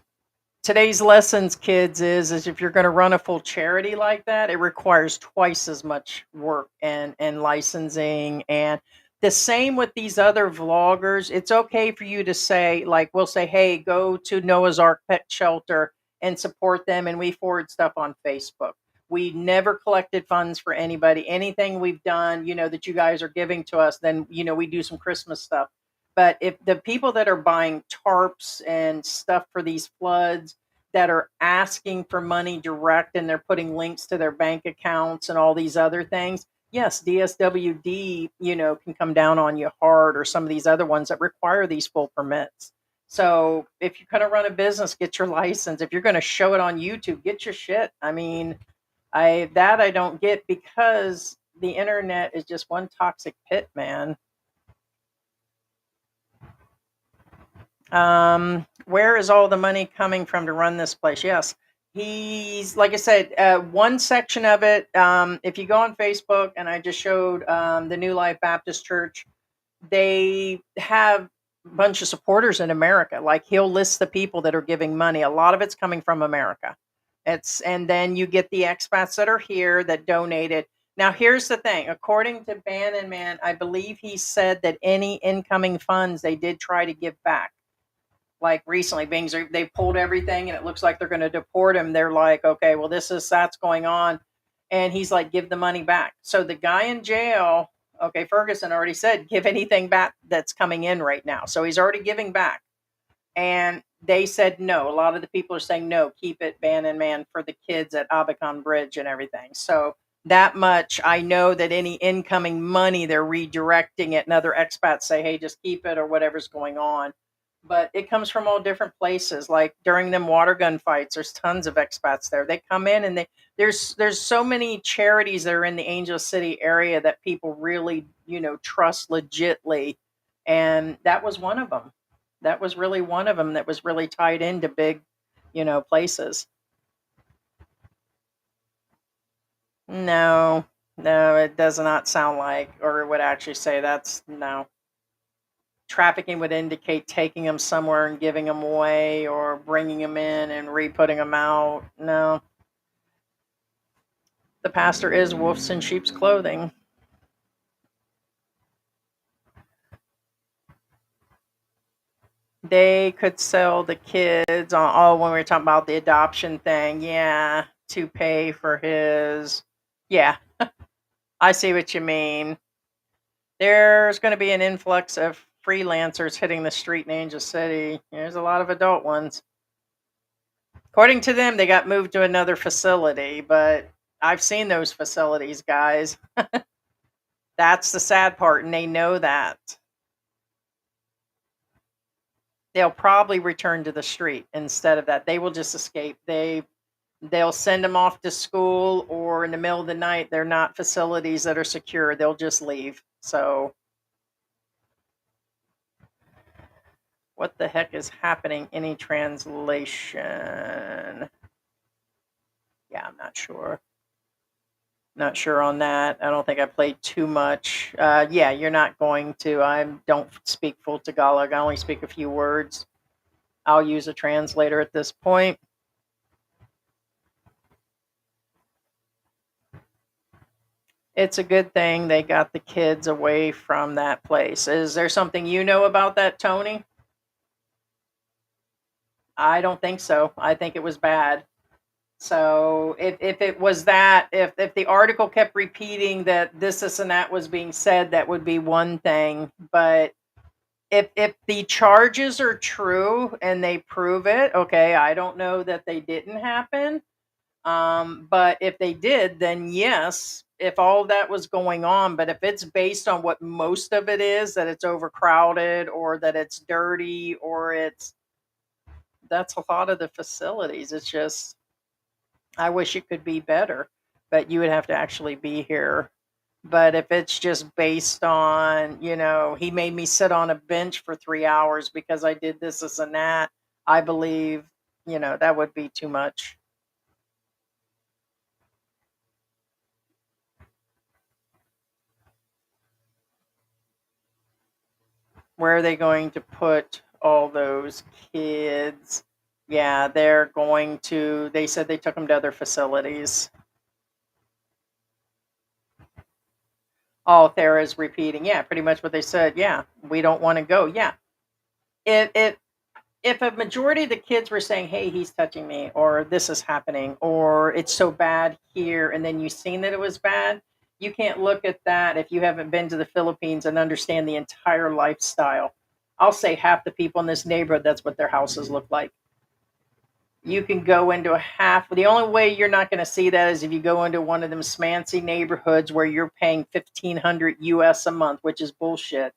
today's lessons, kids, is if you're going to run a full charity like that, it requires twice as much work and licensing. And the same with these other vloggers. It's okay for you to say, like, we'll say, hey, go to Noah's Ark Pet Shelter and support them. And we forward stuff on Facebook. We never collected funds for anybody. Anything we've done, that you guys are giving to us, then, we do some Christmas stuff. But if the people that are buying tarps and stuff for these floods, that are asking for money direct and they're putting links to their bank accounts and all these other things, yes, DSWD, can come down on you hard, or some of these other ones that require these full permits. So if you're going to run a business, get your license. If you're going to show it on YouTube, get your shit. I mean, I don't get, because the internet is just one toxic pit, man. Where is all the money coming from to run this place? Yes, he's, like I said, one section of it. If you go on Facebook, and I just showed the New Life Baptist Church, they have a bunch of supporters in America. Like, he'll list the people that are giving money. A lot of it's coming from America. And then you get the expats that are here that donated. Now, here's the thing. According to Bannon Man, I believe he said that any incoming funds they did try to give back. Like recently, they pulled everything, and it looks like they're going to deport him. They're like, okay, well, that's going on. And he's like, give the money back. So the guy in jail, okay, Ferguson already said, give anything back that's coming in right now. So he's already giving back. And they said no. A lot of the people are saying no, keep it, Bannon Man, for the kids at Abacan Bridge and everything. So that much, I know that any incoming money, they're redirecting it, and other expats say, hey, just keep it, or whatever's going on. But it comes from all different places. Like during them water gun fights, there's tons of expats there. They come in, and there's so many charities that are in the Angel City area that people really, trust legitly. And that was one of them. That was really one of them that was really tied into big, places. No, no, it does not sound like, or it would actually say that's no. Trafficking would indicate taking them somewhere and giving them away or bringing them in and re-putting them out. No, the pastor is wolves in sheep's clothing. They could sell the kids on, oh, when we were talking about the adoption thing, yeah, to pay for his, yeah, I see what you mean. There's going to be an influx of freelancers hitting the street in Angel City. There's a lot of adult ones. According to them, they got moved to another facility, but I've seen those facilities, guys. That's the sad part, and they know that. They'll probably return to the street instead of that. They will just escape. They'll send them off to school, or in the middle of the night, they're not facilities that are secure. They'll just leave. So what the heck is happening? Any translation? Yeah, I'm not sure. Not sure on that. I don't think I played too much. Yeah, you're not going to. I don't speak full Tagalog. I only speak a few words. I'll use a translator at this point. It's a good thing they got the kids away from that place. Is there something you know about that, Tony? I don't think so. I think it was bad. So if it was that, if the article kept repeating that this and that was being said, that would be one thing. But if the charges are true and they prove it, okay, I don't know that they didn't happen. But if they did, then yes, if all of that was going on, but if it's based on what most of it is, that it's overcrowded or that it's dirty or that's a lot of the facilities. It's just, I wish it could be better, but you would have to actually be here. But if it's just based on, he made me sit on a bench for 3 hours because I did this, and that, I believe, that would be too much. Where are they going to put all those kids? Yeah, they're going to, they said they took them to other facilities. Oh, Thera's repeating. Yeah, pretty much what they said. Yeah, we don't want to go. Yeah. If a majority of the kids were saying, hey, he's touching me, or this is happening, or it's so bad here, and then you've seen that it was bad, you can't look at that if you haven't been to the Philippines and understand the entire lifestyle. I'll say half the people in this neighborhood, that's what their houses look like. You can go into a half. The only way you're not going to see that is if you go into one of them smancy neighborhoods where you're paying 1,500 US a month, which is bullshit,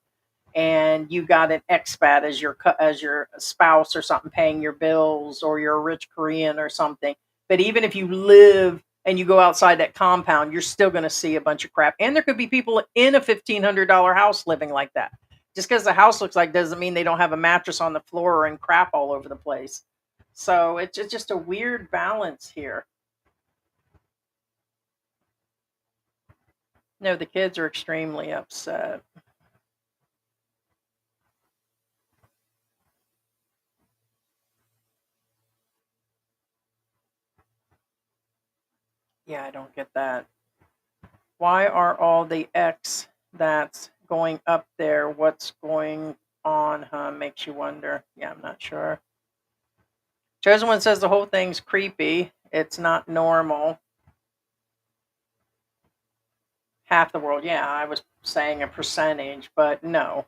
and you got an expat as your spouse or something paying your bills, or you're a rich Korean or something. But even if you live and you go outside that compound, you're still going to see a bunch of crap. And there could be people in a $1,500 house living like that. Just because the house looks like doesn't mean they don't have a mattress on the floor and crap all over the place. So it's just a weird balance here. No, the kids are extremely upset. Yeah, I don't get that. Why are all the X that's going up there? What's going on, huh? Makes you wonder. Yeah, I'm not sure. Chosen One says the whole thing's creepy. It's not normal. Half the world. Yeah, I was saying a percentage, but no.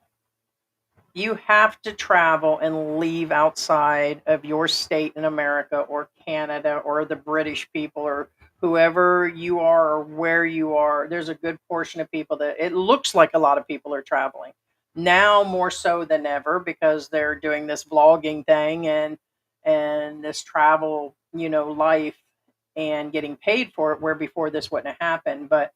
You have to travel and leave outside of your state in America or Canada or the British people or whoever you are or where you are. There's a good portion of people that it looks like a lot of people are traveling now more so than ever because they're doing this vlogging thing and this travel, life and getting paid for it, where before this wouldn't have happened. But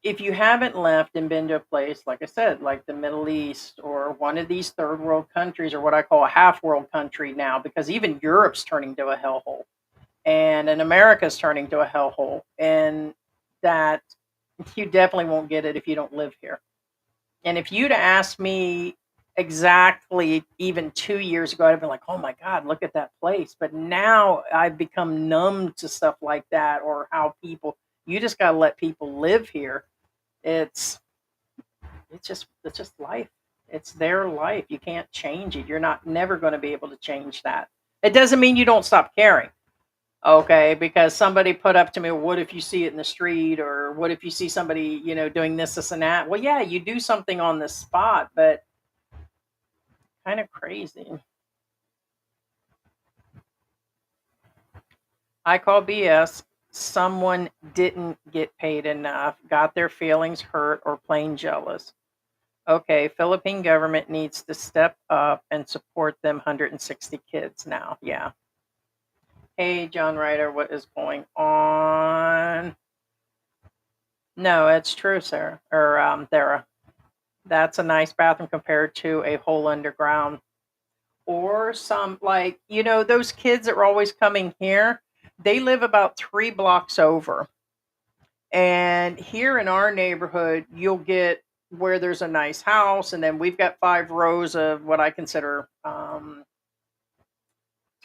if you haven't left and been to a place, like I said, like the Middle East or one of these third world countries, or what I call a half world country now, because even Europe's turning to a hellhole and America's turning to a hellhole, and that you definitely won't get it if you don't live here. And if you'd asked me exactly even 2 years ago, I'd have been like, oh my God, look at that place. But now I've become numb to stuff like that, or how people, you just got to let people live here. It's, it's just life. It's their life. You can't change it. You're not never going to be able to change that. It doesn't mean you don't stop caring. Okay, because somebody put up to me, what if you see it in the street, or what if you see somebody, doing this, and that? Well, yeah, you do something on the spot, but kind of crazy. I call BS. Someone didn't get paid enough, got their feelings hurt, or plain jealous. Okay, Philippine government needs to step up and support them 160 kids now. Yeah. Hey, John Ryder, what is going on? No, it's true, Sarah, or Thera. That's a nice bathroom compared to a hole underground. Or some, like, those kids that were always coming here, they live about 3 blocks over. And here in our neighborhood, you'll get where there's a nice house, and then we've got 5 rows of what I consider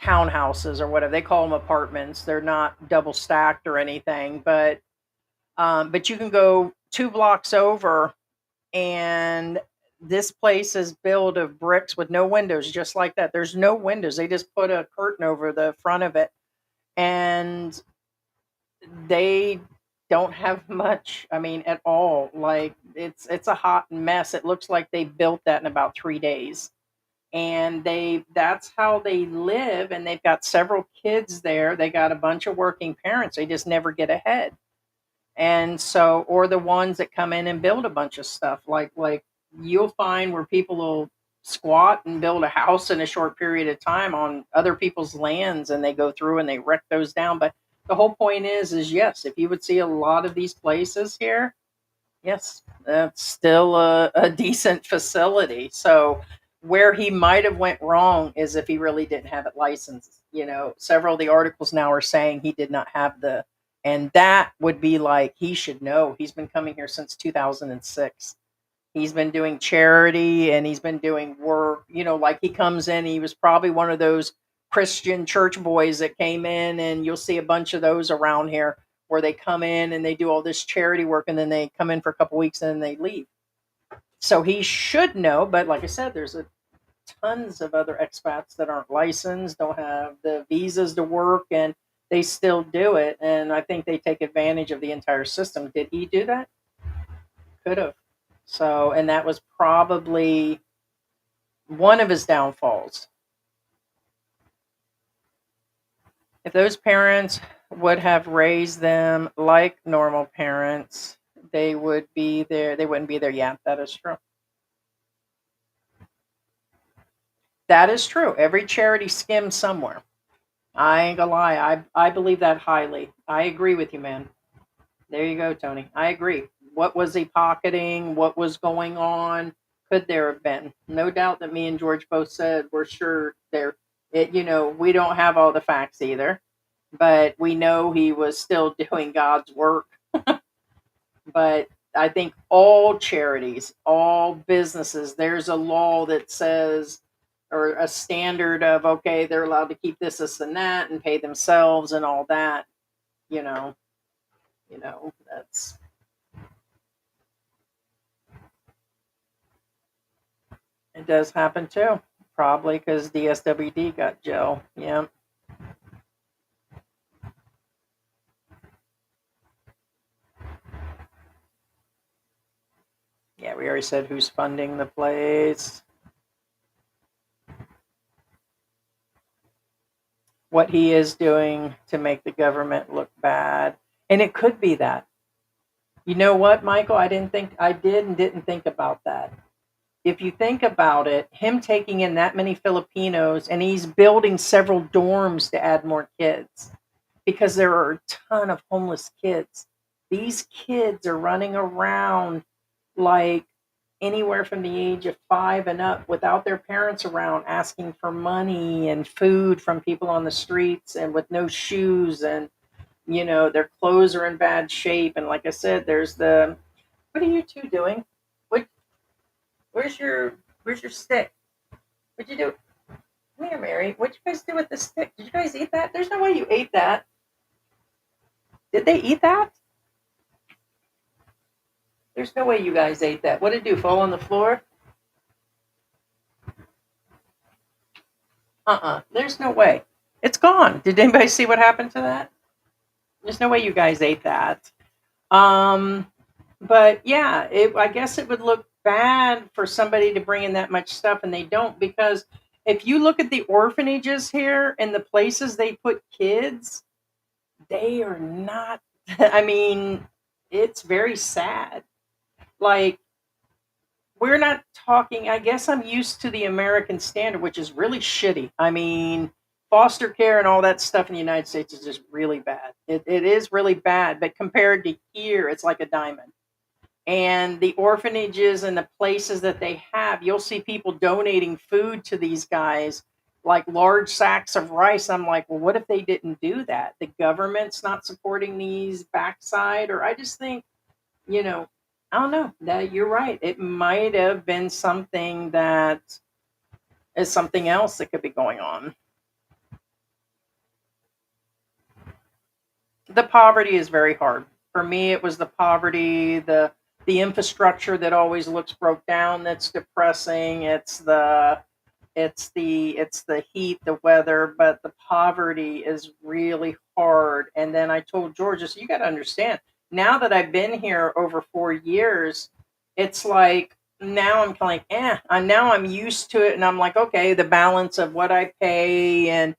townhouses or whatever. They call them apartments. They're not double stacked or anything, but you can go 2 blocks over, and this place is built of bricks with no windows, just like that. There's no windows. They just put a curtain over the front of it, and they don't have much, I mean, at all. Like, it's a hot mess. It looks like they built that in about 3 days. And that's how they live, and they've got several kids there. They got a bunch of working parents. They just never get ahead. And so, or the ones that come in and build a bunch of stuff, like you'll find where people will squat and build a house in a short period of time on other people's lands, and they go through and they wreck those down. But the whole point is yes, if you would see a lot of these places here, yes, that's still a decent facility. So where he might have went wrong is if he really didn't have it licensed. Several of the articles now are saying he did not have and that would be like, he should know. He's been coming here since 2006. He's been doing charity, and he's been doing work, like he comes in, he was probably one of those Christian church boys that came in, and you'll see a bunch of those around here where they come in and they do all this charity work, and then they come in for a couple weeks and then they leave. So he should know, but like I said, there's tons of other expats that aren't licensed, don't have the visas to work, and they still do it. And I think they take advantage of the entire system. Did he do that? Could have. So, and that was probably one of his downfalls. If those parents would have raised them like normal parents, they would be there. They wouldn't be there. Yeah, that is true. That is true. Every charity skims somewhere. I ain't gonna lie. I believe that highly. I agree with you, man. There you go, Tony. I agree. What was he pocketing? What was going on? Could there have been? No doubt that me and George both said we're sure there. We don't have all the facts either, but we know he was still doing God's work. But I think all charities, all businesses, there's a law that says, or a standard of, okay, they're allowed to keep this, and that, and pay themselves and all that. You know, that's, it does happen too. Probably because DSWD got jail. Yeah. Yeah, we already said who's funding the place. What he is doing to make the government look bad. And it could be that. You know what, Michael? I didn't think about that. If you think about it, him taking in that many Filipinos, and he's building several dorms to add more kids because there are a ton of homeless kids. These kids are running around like anywhere from the age of 5 and up without their parents around, asking for money and food from people on the streets and with no shoes, and their clothes are in bad shape. And like I said, there's the what are you two doing? What where's your stick? What'd you do? Come here, Mary. What'd you guys do with the stick? Did you guys eat that? There's no way you ate that. Did they eat that? There's no way you guys ate that. What did it do? Fall on the floor? There's no way. It's gone. Did anybody see what happened to that? There's no way you guys ate that. Um, but yeah, I guess it would look bad for somebody to bring in that much stuff, and they don't, because if you look at the orphanages here and the places they put kids, they are not. I mean, it's very sad. Like, we're not talking, I guess I'm used to the American standard, which is really shitty. I mean, foster care and all that stuff in the United States is just really bad. It is really bad, but compared to here, it's like a diamond. And the orphanages and the places that they have, you'll see people donating food to these guys, like large sacks of rice. I'm like, well, what if they didn't do that? The government's not supporting these backside, or I just think, you know, I don't know. That you're right. It might have been something that is something else that could be going on. The poverty is very hard. For me, it was the poverty, the infrastructure that always looks broke down that's depressing. It's the heat, the weather, but the poverty is really hard. And then I told George, I said, you got to understand, now that I've been here over 4 years, it's like now I'm kind of like, now I'm used to it, and I'm like, okay, the balance of what I pay and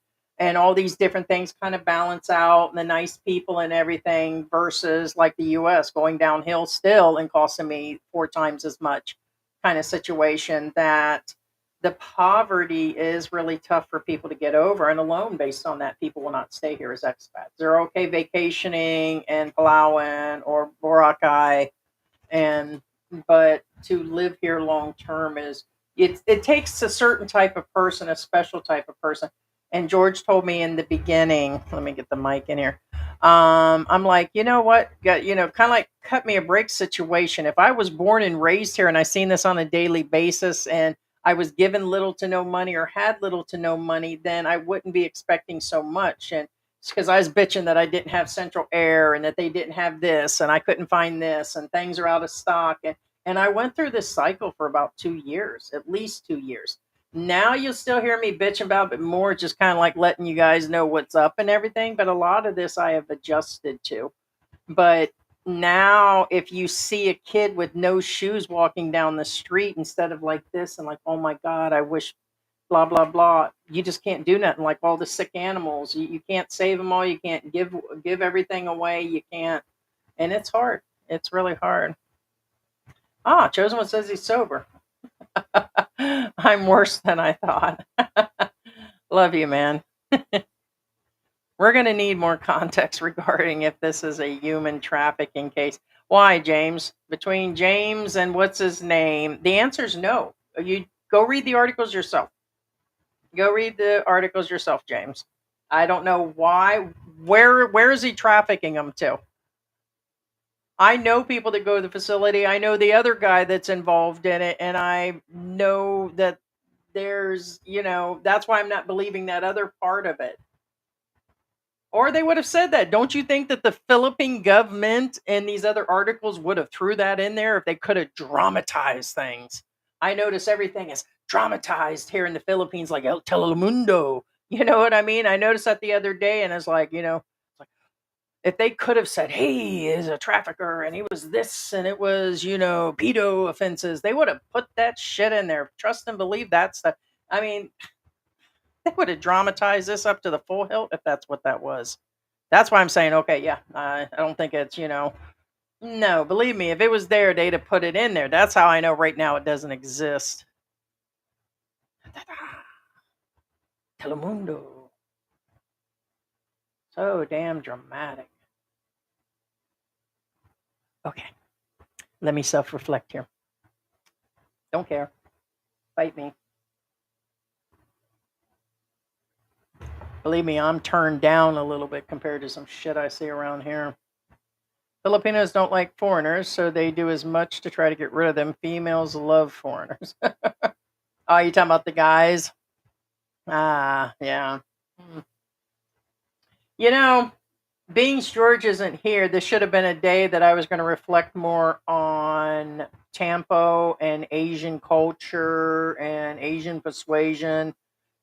all these different things kind of balance out, and the nice people and everything versus like the US going downhill still and costing me 4 times as much kind of situation. That the poverty is really tough for people to get over, and alone based on that, people will not stay here as expats. They're okay vacationing in Palawan or Boracay, and but to live here long term is, it takes a certain type of person, a special type of person. And George told me in the beginning, let me get the mic in here. I'm like, you know what, kind of like cut me a break situation. If I was born and raised here and I seen this on a daily basis, and I was given little to no money or had little to no money, then I wouldn't be expecting so much. And it's because I was bitching that I didn't have central air and that they didn't have this and I couldn't find this and things are out of stock. And I went through this cycle for about 2 years, at least 2 years. Now you'll still hear me bitching about, but more just kind of like letting you guys know what's up and everything. But a lot of this I have adjusted to. But now if you see a kid with no shoes walking down the street instead of like this, and like, oh my God, I wish blah blah blah, you just can't do nothing. Like all the sick animals, you can't save them all, you can't give everything away, you can't. And it's hard, it's really hard. Chosen One says he's sober. I'm worse than I thought. Love you, man. We're going to need more context regarding if this is a human trafficking case. Why, James? Between James and what's his name, the answer is no. You go read the articles yourself. Go read the articles yourself, James. I don't know why. Where is he trafficking them to? I know people that go to the facility. I know the other guy that's involved in it, and I know that that's why I'm not believing that other part of it. Or they would have said that. Don't you think that the Philippine government and these other articles would have threw that in there if they could have dramatized things? I notice everything is dramatized here in the Philippines, like El Telemundo. You know what I mean? I noticed that the other day, and it's like, if they could have said, hey, is a trafficker and he was this and it was, pedo offenses, they would have put that shit in there. Trust and believe that stuff. I mean, they would have dramatized this up to the full hilt if that's what that was. That's why I'm saying, okay, yeah, I don't think it's, no, believe me, if it was there, they'd have put it in there. That's how I know right now it doesn't exist. Telemundo. So damn dramatic. Okay, let me self-reflect here. Don't care. Fight me. Believe me, I'm turned down a little bit compared to some shit I see around here. Filipinos don't like foreigners, so they do as much to try to get rid of them. Females love foreigners. Oh, you talking about the guys? Ah, yeah. Hmm. You know, being George isn't here, this should have been a day that I was going to reflect more on Tampo and Asian culture and Asian persuasion.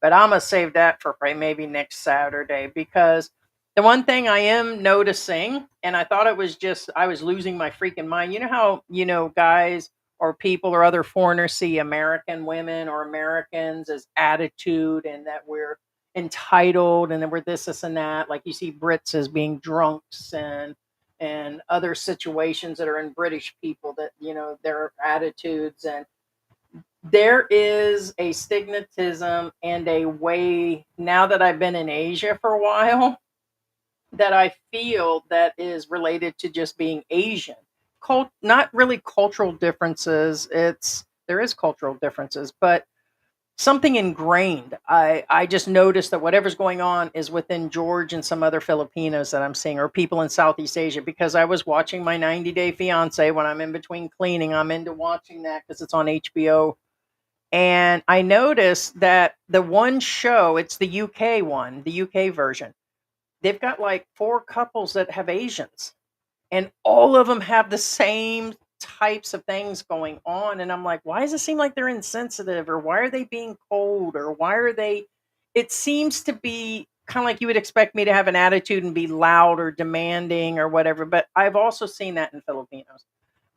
But I'm going to save that for probably maybe next Saturday because the one thing I am noticing, and I thought it was just, I was losing my freaking mind. You know how, guys or people or other foreigners see American women or Americans as attitude and that we're entitled and then we're this and that, like you see Brits as being drunks and other situations that are in British people that their attitudes, and there is a stigmatism and a way now that I've been in Asia for a while that I feel that is related to just being Asian. Not really cultural differences, it's there is cultural differences, but something ingrained. I just noticed that whatever's going on is within George and some other Filipinos that I'm seeing, or people in Southeast Asia, because I was watching my 90 Day Fiance when I'm in between cleaning. I'm into watching that because it's on HBO. And I noticed that the one show, it's the UK one, the UK version, they've got like four couples that have Asians and all of them have the same types of things going on, and I'm like, why does it seem like they're insensitive, or why are they being cold, or why are they, it seems to be kind of like you would expect me to have an attitude and be loud or demanding or whatever, but I've also seen that in Filipinos.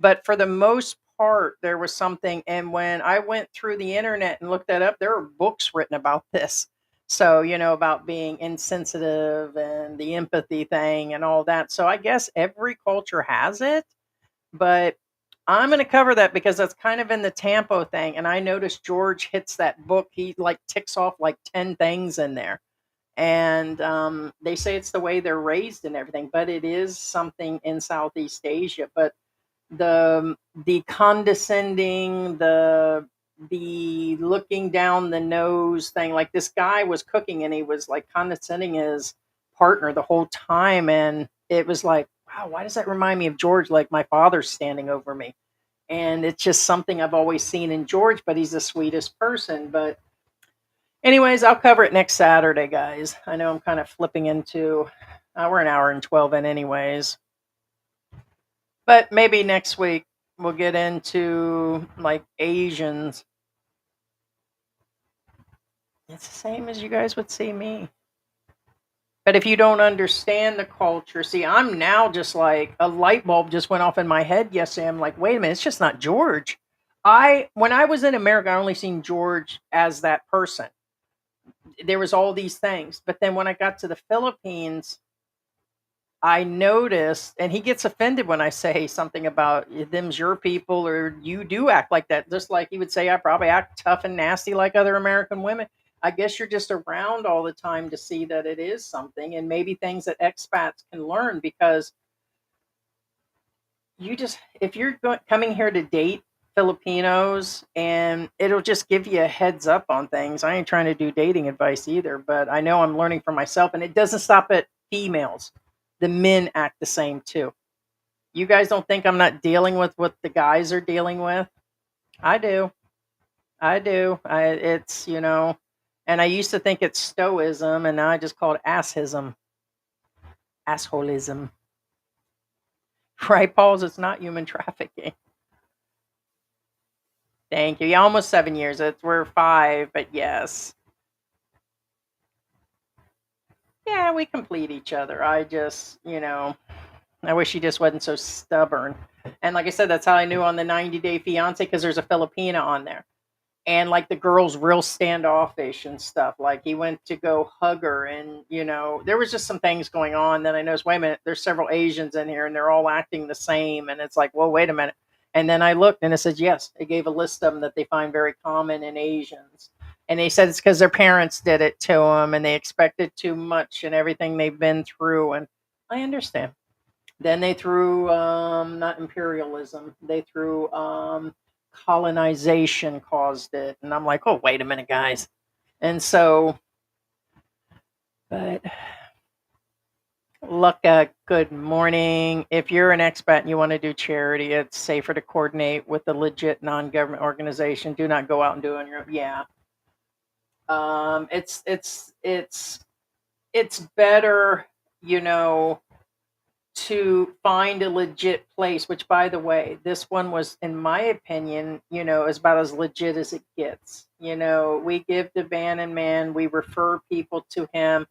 But for the most part there was something, and when I went through the internet and looked that up, there are books written about this. So, about being insensitive and the empathy thing and all that. So I guess every culture has it, but I'm going to cover that because that's kind of in the Tampo thing. And I noticed George hits that book. He like ticks off like 10 things in there. And they say it's the way they're raised and everything, but it is something in Southeast Asia. But the condescending, the looking down the nose thing, like this guy was cooking and he was like condescending his partner the whole time, and it was like, wow, why does that remind me of George, like my father's standing over me? And it's just something I've always seen in George, but he's the sweetest person. But anyways, I'll cover it next Saturday, guys. I know I'm kind of flipping into we're an hour and 12 in anyways, but maybe next week we'll get into like Asians. It's the same as you guys would see me. But if you don't understand the culture, see, I'm now just like a light bulb just went off in my head yesterday. I'm like, wait a minute, it's just not George. When I was in America, I only seen George as that person. There was all these things. But then when I got to the Philippines, I noticed, and he gets offended when I say something about them's your people, or you do act like that. Just like he would say, I probably act tough and nasty like other American women. I guess you're just around all the time to see that it is something, and maybe things that expats can learn, because if you're coming here to date Filipinos, and it'll just give you a heads up on things. I ain't trying to do dating advice either, but I know I'm learning for myself, and it doesn't stop at females. The men act the same too. You guys don't think I'm not dealing with what the guys are dealing with? I do. I do. And I used to think it's stoicism, and now I just call it assism, assholism. Right, Pauls? It's not human trafficking. Thank you. Yeah, almost 7 years. We're 5, but yes. Yeah, we complete each other. I wish he just wasn't so stubborn. And like I said, that's how I knew on the 90 Day Fiance, because there's a Filipina on there. And like the girl's real standoffish and stuff. Like he went to go hug her, and there was just some things going on. Then I noticed, wait a minute, there's several Asians in here and they're all acting the same. And it's like, well, wait a minute. And then I looked and it says, yes, it gave a list of them that they find very common in Asians. And they said it's because their parents did it to them and they expected too much and everything they've been through. And I understand. Then they threw not imperialism. They threw colonization caused it, and I'm like, oh wait a minute, guys. And so, but Lucka, good morning. If you're an expat and you want to do charity, it's safer to coordinate with a legit non-government organization. Do not go out and do it on your own. Yeah. It's better, you know, to find a legit place, which by the way, this one was, in my opinion, you know, is about as legit as it gets. You know, we give to Van Man, we refer people to him.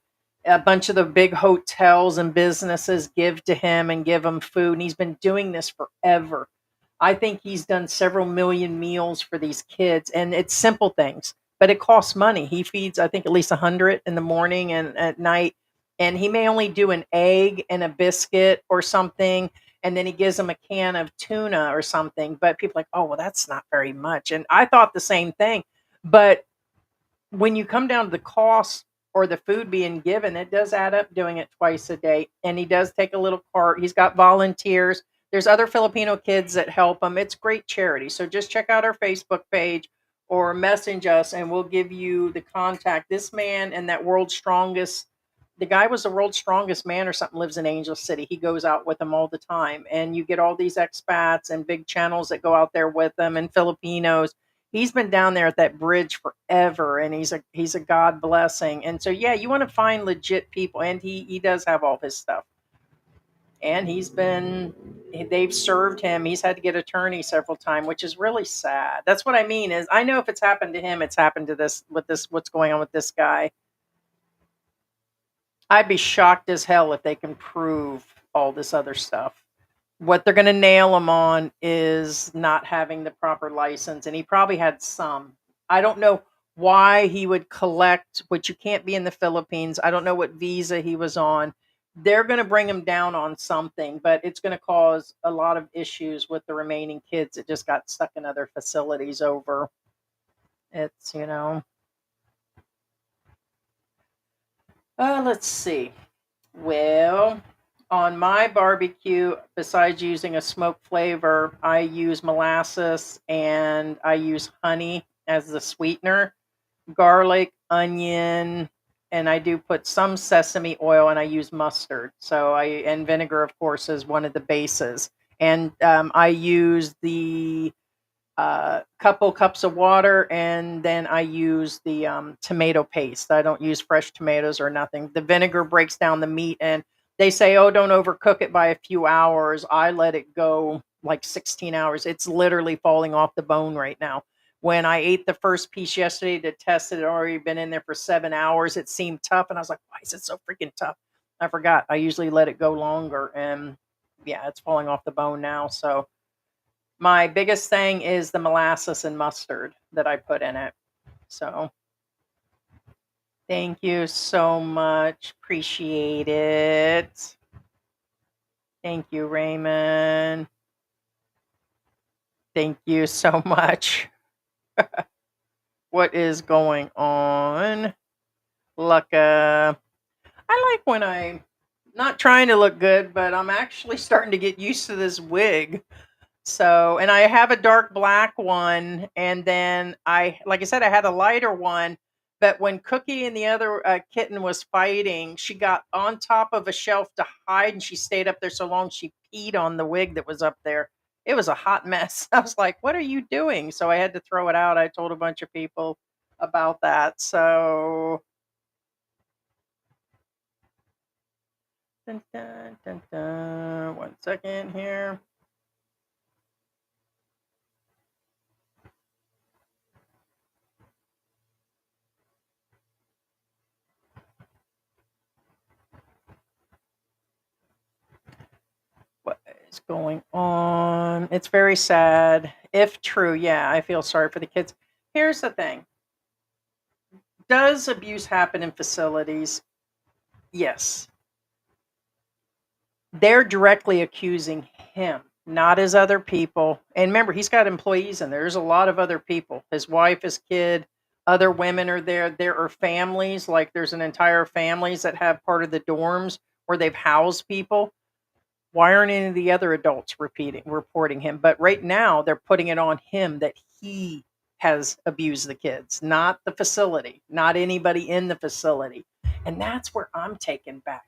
A bunch of the big hotels and businesses give to him and give him food. And he's been doing this forever. I think he's done several million meals for these kids, and it's simple things, but it costs money. He feeds, I think, at least 100 in the morning and at night, and he may only do an egg and a biscuit or something, and then he gives them a can of tuna or something. But people are like, oh, well, that's not very much. And I thought the same thing. But when you come down to the cost or the food being given, it does add up doing it twice a day. And he does take a little cart. He's got volunteers. There's other Filipino kids that help him. It's great charity. So just check out our Facebook page or message us and we'll give you the contact. This man and that world's strongest, the guy was the world's strongest man or something, lives in Angel City. He goes out with them all the time. And you get all these expats and big channels that go out there with them and Filipinos. He's been down there at that bridge forever, and he's a God blessing. And so yeah, you want to find legit people, and he does have all his stuff. And they've served him. He's had to get attorney several times, which is really sad. That's what I mean is I know if it's happened to him, it's happened to what's going on with this guy. I'd be shocked as hell if they can prove all this other stuff. What they're going to nail him on is not having the proper license, and he probably had some. I don't know why he would collect, which you can't be in the Philippines. I don't know what visa he was on. They're going to bring him down on something, but it's going to cause a lot of issues with the remaining kids that just got stuck in other facilities over. It's, you know. Let's see. Well, on my barbecue, besides using a smoke flavor, I use molasses and I use honey as the sweetener, garlic, onion, and I do put some sesame oil and I use mustard. And vinegar, of course, is one of the bases. And I use the couple cups of water, and then I use the tomato paste. I don't use fresh tomatoes or nothing. The vinegar breaks down the meat, and they say, oh, don't overcook it by a few hours. I let it go like 16 hours. It's literally falling off the bone right now. When I ate the first piece yesterday to test it, had already been in there for 7 hours. It seemed tough, and I was like, why is it so freaking tough? I forgot. I usually let it go longer, and yeah, it's falling off the bone now. So my biggest thing is the molasses and mustard that I put in it. So thank you so much. Appreciate it. Thank you, Raymond. Thank you so much. What is going on? Lucka. I like when I'm not trying to look good, but I'm actually starting to get used to this wig. So, and I have a dark black one, and then like I said, I had a lighter one. But when Cookie and the other kitten was fighting, she got on top of a shelf to hide, and she stayed up there so long she peed on the wig that was up there. It was a hot mess. I was like, "What are you doing?" So I had to throw it out. I told a bunch of people about that. So, dun, dun, dun, dun. 1 second here. What is going on? It's very sad. If true, yeah, I feel sorry for the kids. Here's the thing. Does abuse happen in facilities? Yes. They're directly accusing him, not his other people. And remember, he's got employees and there's a lot of other people. His wife, his kid, other women are there. There are families, like there's an entire families that have part of the dorms where they've housed people. Why aren't any of the other adults reporting him? But right now, they're putting it on him that he has abused the kids, not the facility, not anybody in the facility. And that's where I'm taken back.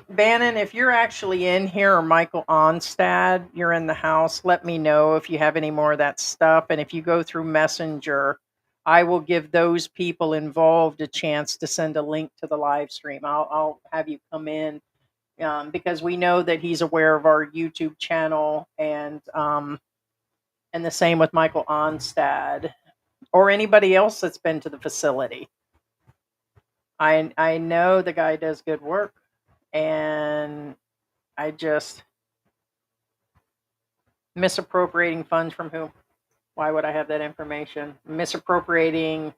Bannon, if you're actually in here, or Michael Onstad, you're in the house, let me know if you have any more of that stuff. And if you go through Messenger, I will give those people involved a chance to send a link to the live stream. I'll have you come in, because we know that he's aware of our YouTube channel, and the same with Michael Onstad or anybody else that's been to the facility. I know the guy does good work, and I just misappropriating funds from who? Why would I have that information? Misappropriating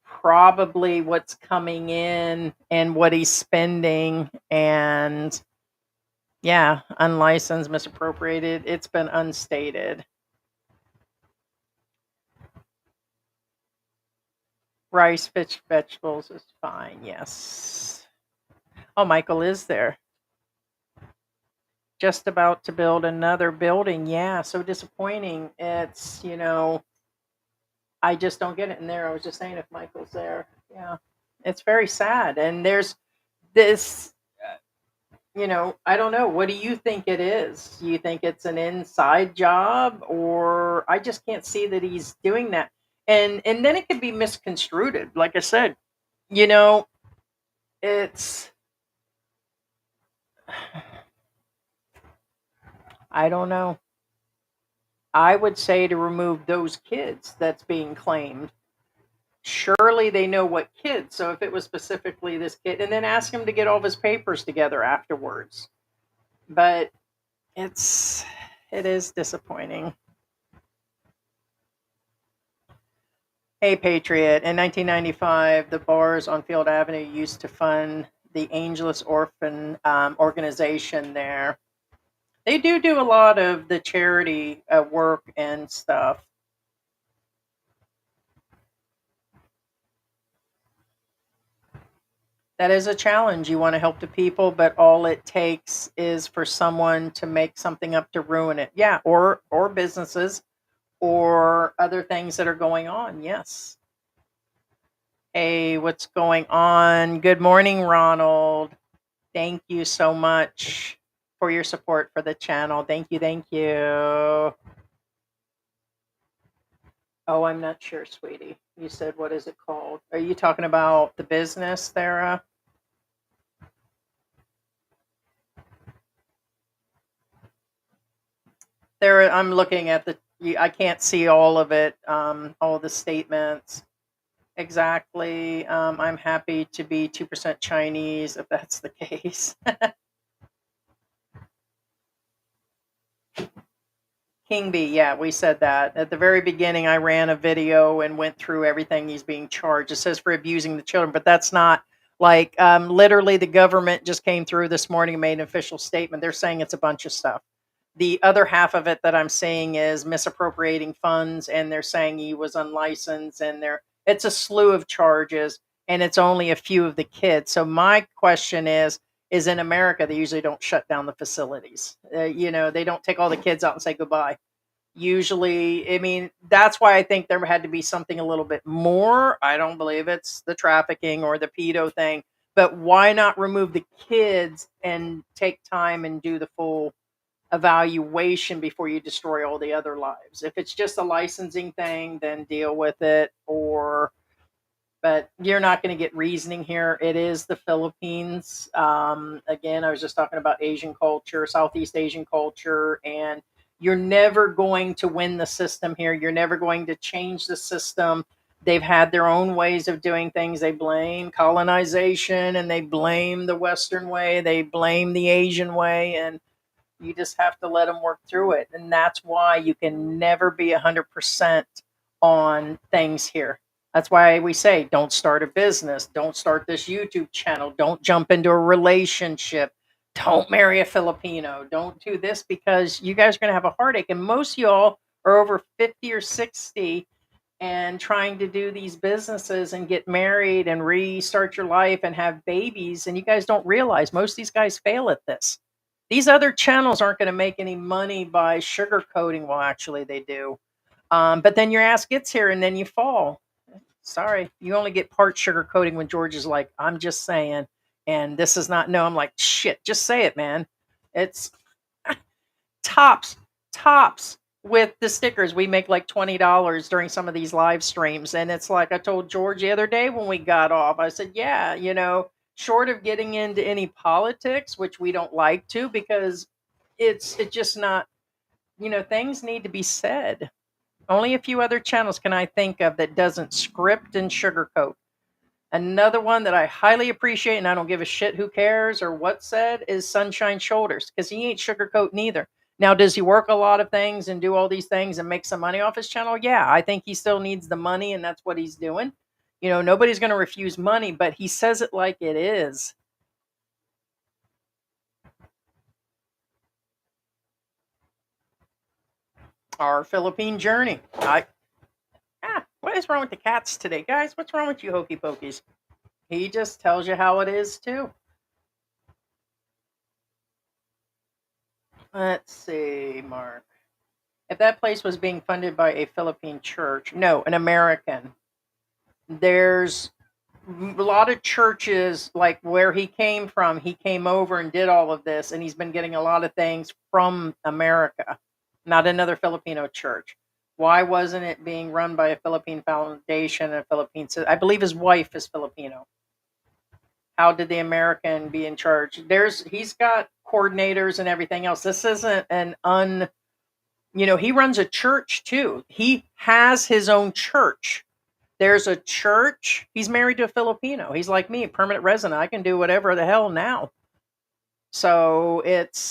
probably what's coming in and what he's spending, and yeah, unlicensed, misappropriated. It's been unstated. Rice, fish, vegetables is fine. Yes. Oh, Michael is there. Just about to build another building. Yeah, so disappointing. It's, I just don't get it in there. I was just saying if Michael's there. Yeah, it's very sad. And there's this, I don't know. What do you think it is? Do you think it's an inside job, or I just can't see that he's doing that? And then it could be misconstrued. Like I said, it's, I don't know. I would say to remove those kids that's being claimed. Surely they know what kids. So if it was specifically this kid, and then ask him to get all of his papers together afterwards. But it is disappointing. Hey, Patriot. In 1995, the bars on Field Avenue used to fund the Angelus Orphan organization there. They do a lot of the charity work and stuff. That is a challenge. You want to help the people, but all it takes is for someone to make something up to ruin it. Yeah, or businesses or other things that are going on. Yes. Hey, what's going on? Good morning, Ronald. Thank you so much for your support for the channel. Thank you, thank you. Oh, I'm not sure, sweetie. You said, what is it called? Are you talking about the business, Thera? There, I'm looking at I can't see all of it, all the statements. Exactly. I'm happy to be 2% Chinese, if that's the case. King Bee, yeah, we said that. At the very beginning, I ran a video and went through everything he's being charged. It says for abusing the children, but that's not like, literally the government just came through this morning and made an official statement. They're saying it's a bunch of stuff. The other half of it that I'm seeing is misappropriating funds, and they're saying he was unlicensed, and it's a slew of charges, and it's only a few of the kids. So my question is in America, they usually don't shut down the facilities. They don't take all the kids out and say goodbye. Usually, I mean, that's why I think there had to be something a little bit more. I don't believe it's the trafficking or the pedo thing, but why not remove the kids and take time and do the full evaluation before you destroy all the other lives? If it's just a licensing thing, then deal with it. But you're not going to get reasoning here. It is the Philippines. Again, I was just talking about Asian culture, Southeast Asian culture, and you're never going to win the system here. You're never going to change the system. They've had their own ways of doing things. They blame colonization, and they blame the Western way. They blame the Asian way, and you just have to let them work through it. And that's why you can never be 100% on things here. That's why we say, don't start a business. Don't start this YouTube channel. Don't jump into a relationship. Don't marry a Filipino. Don't do this, because you guys are going to have a heartache. And most of y'all are over 50 or 60. and trying to do these businesses and get married and restart your life and have babies. And you guys don't realize most of these guys fail at this. These other channels aren't going to make any money by sugarcoating. Well, actually, they do. But then your ass gets here and then you fall. Sorry, you only get part sugarcoating when George is like, I'm just saying. And this is not, no, I'm like, shit, just say it, man. It's tops, tops with the stickers. We make like $20 during some of these live streams. And it's like I told George the other day when we got off, I said, yeah, short of getting into any politics, which we don't like to because it's just not, things need to be said. Only a few other channels can I think of that doesn't script and sugarcoat. Another one that I highly appreciate, and I don't give a shit who cares or what said, is Sunshine Shoulders, because he ain't sugarcoating either. Now, does he work a lot of things and do all these things and make some money off his channel? Yeah, I think he still needs the money, and that's what he's doing. Nobody's going to refuse money, but he says it like it is. Our Philippine journey. What is wrong with the cats today, guys? What's wrong with you hokey pokies? He just tells you how it is, too. Let's see, Mark. If that place was being funded by a Philippine church, no, an American. There's a lot of churches, like where he came from, he came over and did all of this, and he's been getting a lot of things from America, not another Filipino church. Why wasn't it being run by a Philippine foundation, a Philippine? I believe his wife is Filipino. How did the American be in charge? He's got coordinators and everything else. This isn't he runs a church too. He has his own church. There's a church. He's married to a Filipino. He's like me, permanent resident. I can do whatever the hell now. So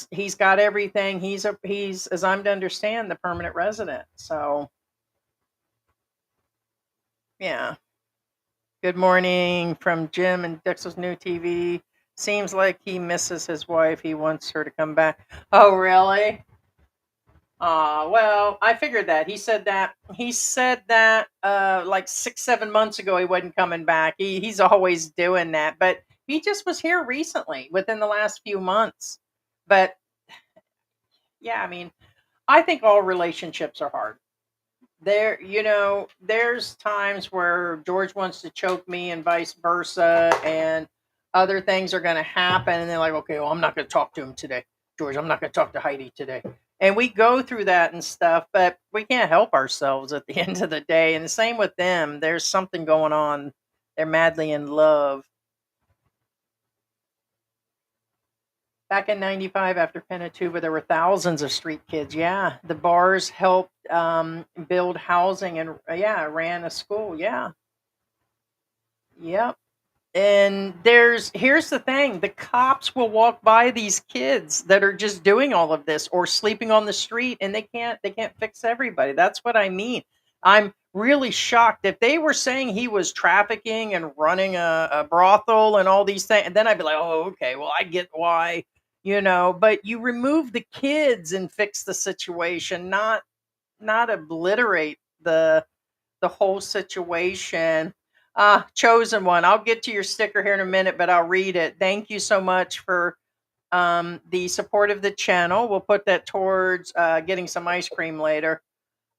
he's got everything. He's as I'm to understand, the permanent resident. So yeah. Good morning from Jim and Dexter's new TV. Seems like he misses his wife. He wants her to come back. Oh, really? Well, I figured that. He said that. Like 6-7 months ago he wasn't coming back. He's always doing that. But he just was here recently, within the last few months. But yeah, I mean, I think all relationships are hard. There's times where George wants to choke me and vice versa, and other things are going to happen. And they're like, okay, well, I'm not going to talk to him today. George, I'm not going to talk to Heidi today. And we go through that and stuff, but we can't help ourselves at the end of the day. And the same with them. There's something going on. They're madly in love. Back in 95, after Penatuba, there were thousands of street kids. Yeah, the bars helped build housing and, ran a school. Yeah. Yep. And here's the thing. The cops will walk by these kids that are just doing all of this or sleeping on the street, and they can't fix everybody. That's what I mean. I'm really shocked. If they were saying he was trafficking and running a brothel and all these things, and then I'd be like, oh, okay, well, I get why. But you remove the kids and fix the situation, not obliterate the whole situation. Chosen one. I'll get to your sticker here in a minute, but I'll read it. Thank you so much for the support of the channel. We'll put that towards getting some ice cream later.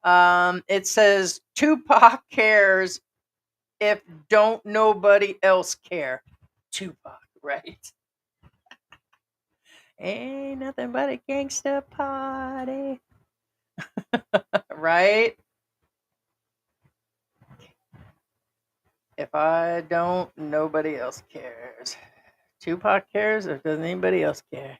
It says Tupac cares if don't nobody else care. Tupac, right? Ain't nothing but a gangsta party. Right? If I don't, nobody else cares. Tupac cares, or does anybody else care?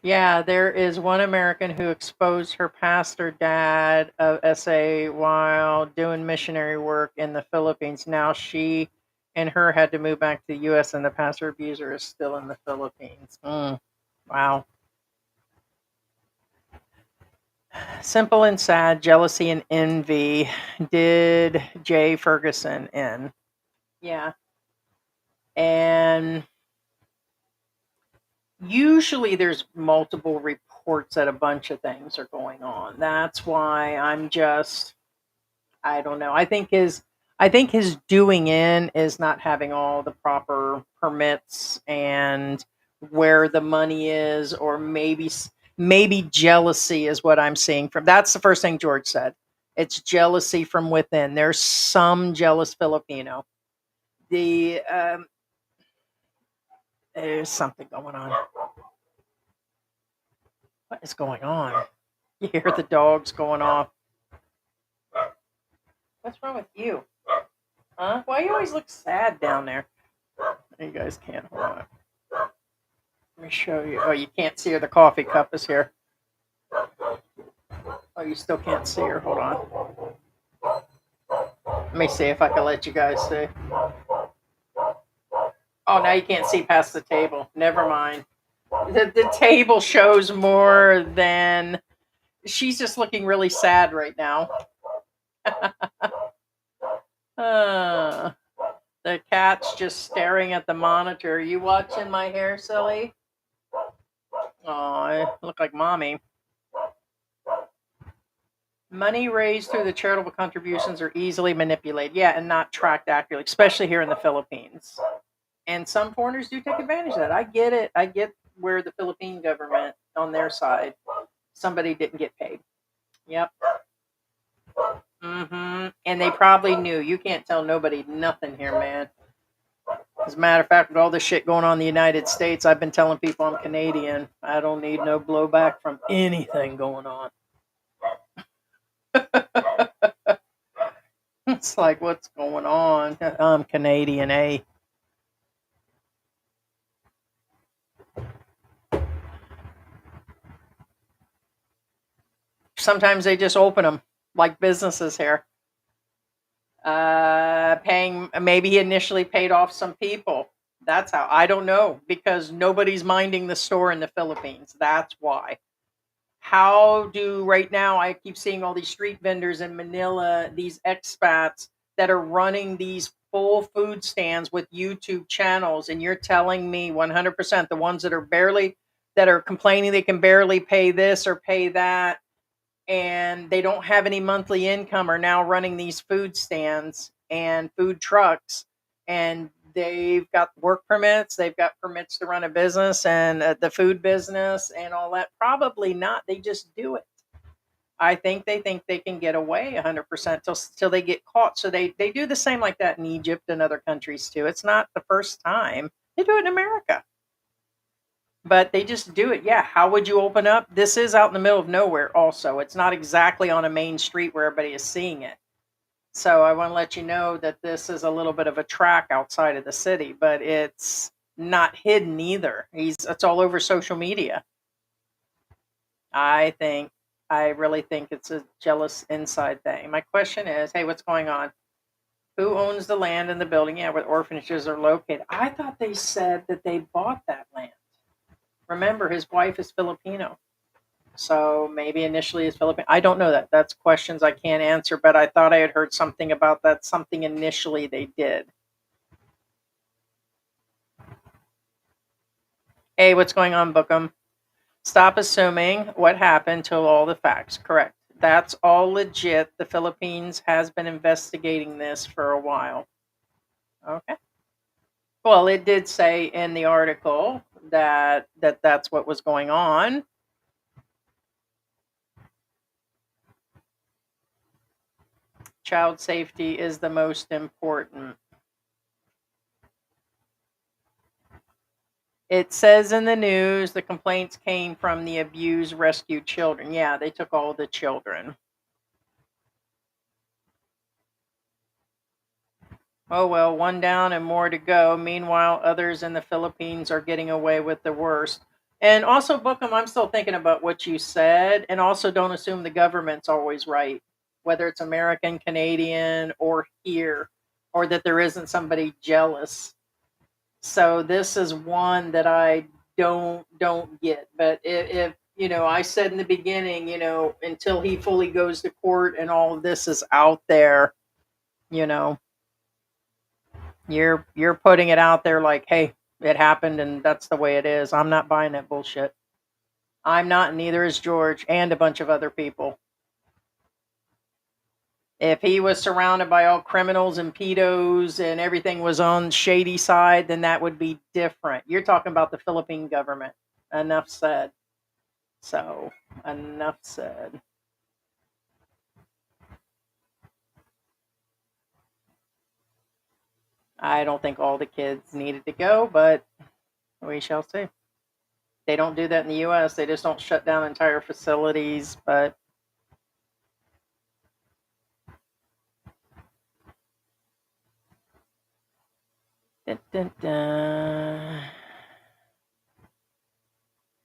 Yeah, there is one American who exposed her pastor dad of SA while doing missionary work in the Philippines. Now she and her had to move back to the U.S., and the pastor abuser is still in the Philippines. Wow. Simple and sad, jealousy and envy did Jay Ferguson in. Yeah. And usually there's multiple reports reports that a bunch of things are going on. That's why I'm just, I don't know. I think his doing in is not having all the proper permits and where the money is, or maybe jealousy is what I'm seeing from. That's the first thing George said. It's jealousy from within. There's some jealous Filipino. The There's something going on. What is going on? You hear the dogs going off. What's wrong with you? Huh? Why you always look sad down there? You guys can't. Hold on. Let me show you. Oh, you can't see her. The coffee cup is here. Oh, you still can't see her. Hold on. Let me see if I can let you guys see. Oh, now you can't see past the table. Never mind. The table shows more than. She's just looking really sad right now. uh, the cat's just staring at the monitor. You watching my hair, silly? Oh, I look like mommy. Money raised through the charitable contributions are easily manipulated, yeah, and not tracked accurately, especially here in the Philippines. And some foreigners do take advantage of that. I get it. I get where the Philippine government, on their side, somebody didn't get paid. Yep. And they probably knew. You can't tell nobody nothing here, man. As a matter of fact, with all this shit going on in the United States, I've been telling people I'm Canadian. I don't need no blowback from anything going on. It's like, what's going on? I'm Canadian, eh? Sometimes they just open them like businesses here. Paying, maybe he initially paid off some people. That's how. I don't know, because nobody's minding the store in the Philippines. That's why. How do right now I keep seeing all these street vendors in Manila, these expats that are running these full food stands with YouTube channels, and you're telling me 100% the ones that are complaining they can barely pay this or pay that, and they don't have any monthly income, are now running these food stands and food trucks, and they've got work permits, they've got permits to run a business and the food business and all that. Probably not. They just do it. I think they can get away 100% till they get caught. So they do the same like that in Egypt and other countries too. It's not the first time. They do it in America. But they just do it. Yeah. How would you open up? This is out in the middle of nowhere also. It's not exactly on a main street where everybody is seeing it. So I want to let you know that this is a little bit of a track outside of the city, but it's not hidden either. It's all over social media. I really think it's a jealous inside thing. My question is, hey, what's going on? Who owns the land and the building? Yeah, where orphanages are located. I thought they said that they bought that land. Remember, his wife is Filipino. So maybe initially it's Philippine. I don't know that. That's questions I can't answer, but I thought I had heard something about that. Something initially they did. Hey, what's going on, Bookham? Stop assuming what happened till all the facts. Correct. That's all legit. The Philippines has been investigating this for a while. Okay. Well, it did say in the article that's what was going on. Child safety is the most important. It says in the news the complaints came from the abused rescued children. Yeah, they took all the children. Oh well, one down and more to go. Meanwhile, others in the Philippines are getting away with the worst. And also, Bookham, I'm still thinking about what you said. And also, don't assume the government's always right, whether it's American, Canadian, or here, or that there isn't somebody jealous. So this is one that I don't get. But if I said in the beginning, until he fully goes to court and all of this is out there, you know, you're putting it out there like, hey, it happened and that's the way it is. I'm not buying that bullshit. I'm not, and neither is George, and a bunch of other people. If he was surrounded by all criminals and pedos and everything was on shady side, then that would be different. You're talking about the Philippine government. Enough said. So, enough said. I don't think all the kids needed to go, but we shall see. They don't do that in the U.S. They just don't shut down entire facilities, but dun, dun, dun.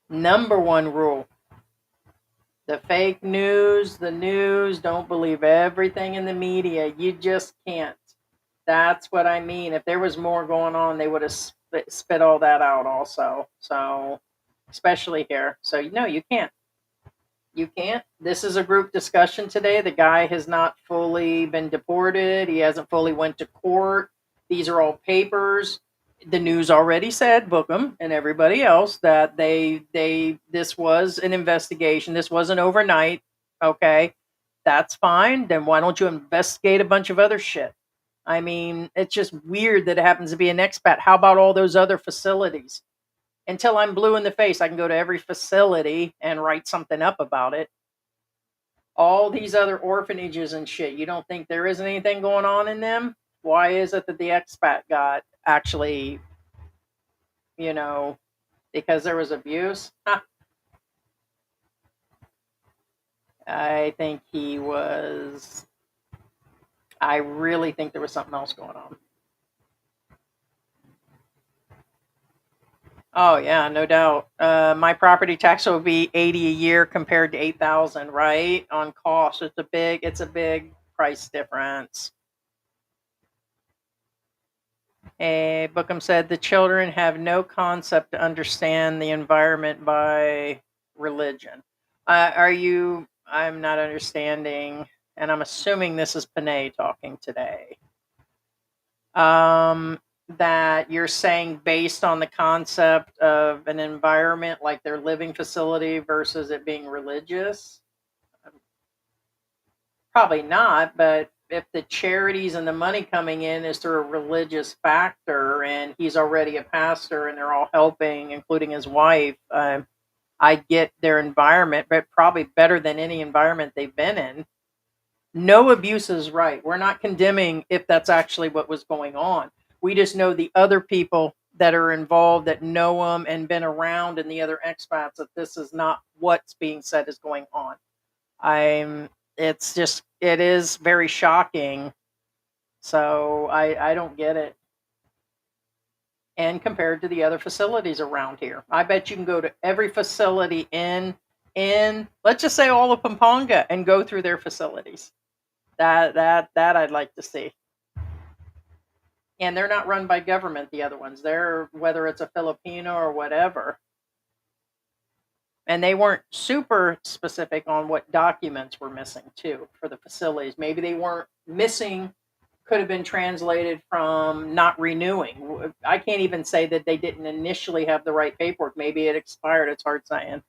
Number one rule: the fake news, the news, don't believe everything in the media. You just can't. That's what I mean. If there was more going on, they would have spit all that out also. So, especially here. So, no, you can't. You can't. This is a group discussion today. The guy has not fully been deported. He hasn't fully went to court. These are all papers. The news already said, Bookham and everybody else, that this was an investigation. This wasn't overnight. Okay, that's fine. Then why don't you investigate a bunch of other shit? I mean, it's just weird that it happens to be an expat. How about all those other facilities? Until I'm blue in the face, I can go to every facility and write something up about it. All these other orphanages and shit, you don't think there isn't anything going on in them? Why is it that the expat got actually, you know, because there was abuse? I think I really think there was something else going on. Oh yeah, no doubt. My property tax would be 80 a year compared to 8,000, right? On cost, it's a big price difference. Bookham said the children have no concept to understand the environment by religion. I'm not understanding, and I'm assuming this is Panay talking today. That you're saying based on the concept of an environment like their living facility versus it being religious? Probably not, but if the charities and the money coming in is through a religious factor and he's already a pastor and they're all helping, including his wife, I get their environment, but probably better than any environment they've been in. No abuse is right. We're not condemning if that's actually what was going on. We just know the other people that are involved that know them and been around and the other expats that this is not what's being said is going on. It is very shocking. So I don't get it. And compared to the other facilities around here, I bet you can go to every facility in let's just say all of Pampanga and go through their facilities. That I'd like to see. And they're not run by government, the other ones. They're, whether it's a Filipino or whatever. And they weren't super specific on what documents were missing, too, for the facilities. Maybe they weren't missing, could have been translated from not renewing. I can't even say that they didn't initially have the right paperwork. Maybe it expired. It's hard saying.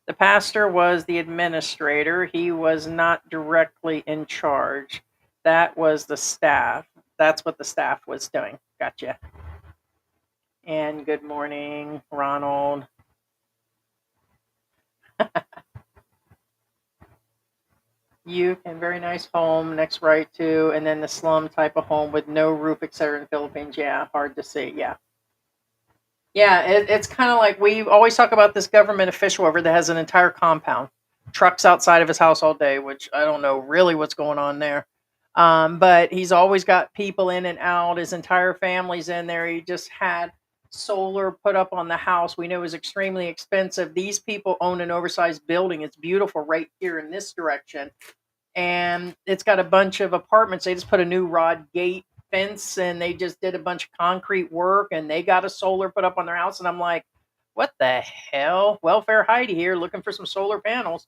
The pastor was the administrator. He was not directly in charge. That was the staff. That's what the staff was doing. Gotcha. And good morning, Ronald. You can, very nice home, next right to, and then the slum type of home with no roof, etc. in the Philippines. Yeah, hard to see. Yeah. Yeah, it's kind of like we always talk about this government official over that has an entire compound, trucks outside of his house all day, which I don't know really what's going on there. But he's always got people in and out. His entire family's in there. He just had solar put up on the house. We know it was extremely expensive. These people own an oversized building. It's beautiful right here in this direction. And it's got a bunch of apartments. They just put a new rod gate fence and they just did a bunch of concrete work and they got a solar put up on their house. And I'm like, what the hell? Welfare Heidi here looking for some solar panels.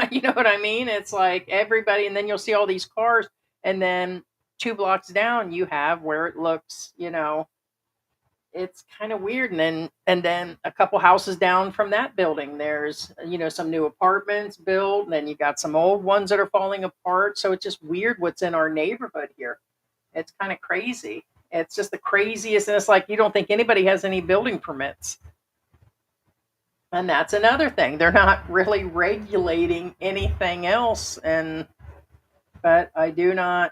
You know what I mean? It's like everybody, and then you'll see all these cars. And then 2 blocks down, you have where it looks, it's kind of weird. And then a couple houses down from that building, there's some new apartments built, and then you got some old ones that are falling apart. So it's just weird what's in our neighborhood here. It's kind of crazy. It's just the craziest, and it's like you don't think anybody has any building permits. And that's another thing. They're not really regulating anything else. And but I do not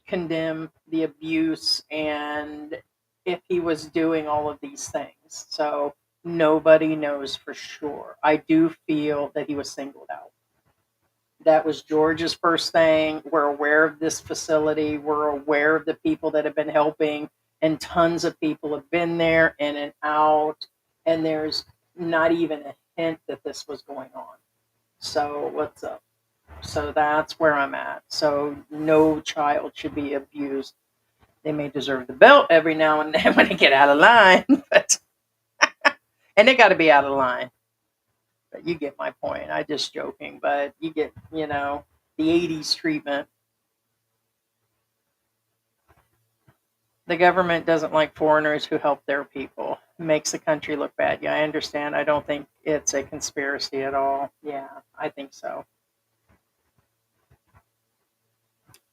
condemn the abuse and if he was doing all of these things. So nobody knows for sure. I do feel that he was singled out. That was George's first thing. We're aware of this facility. We're aware of the people that have been helping, and tons of people have been there in and out. And there's not even a hint that this was going on. So what's up? So that's where I'm at. So no child should be abused. They may deserve the belt every now and then when they get out of line, but and they got to be out of line. But you get my point. I just joking, but you get the '80s treatment. The government doesn't like foreigners who help their people. It makes the country look bad. Yeah, I understand. I don't think it's a conspiracy at all. Yeah, I think so.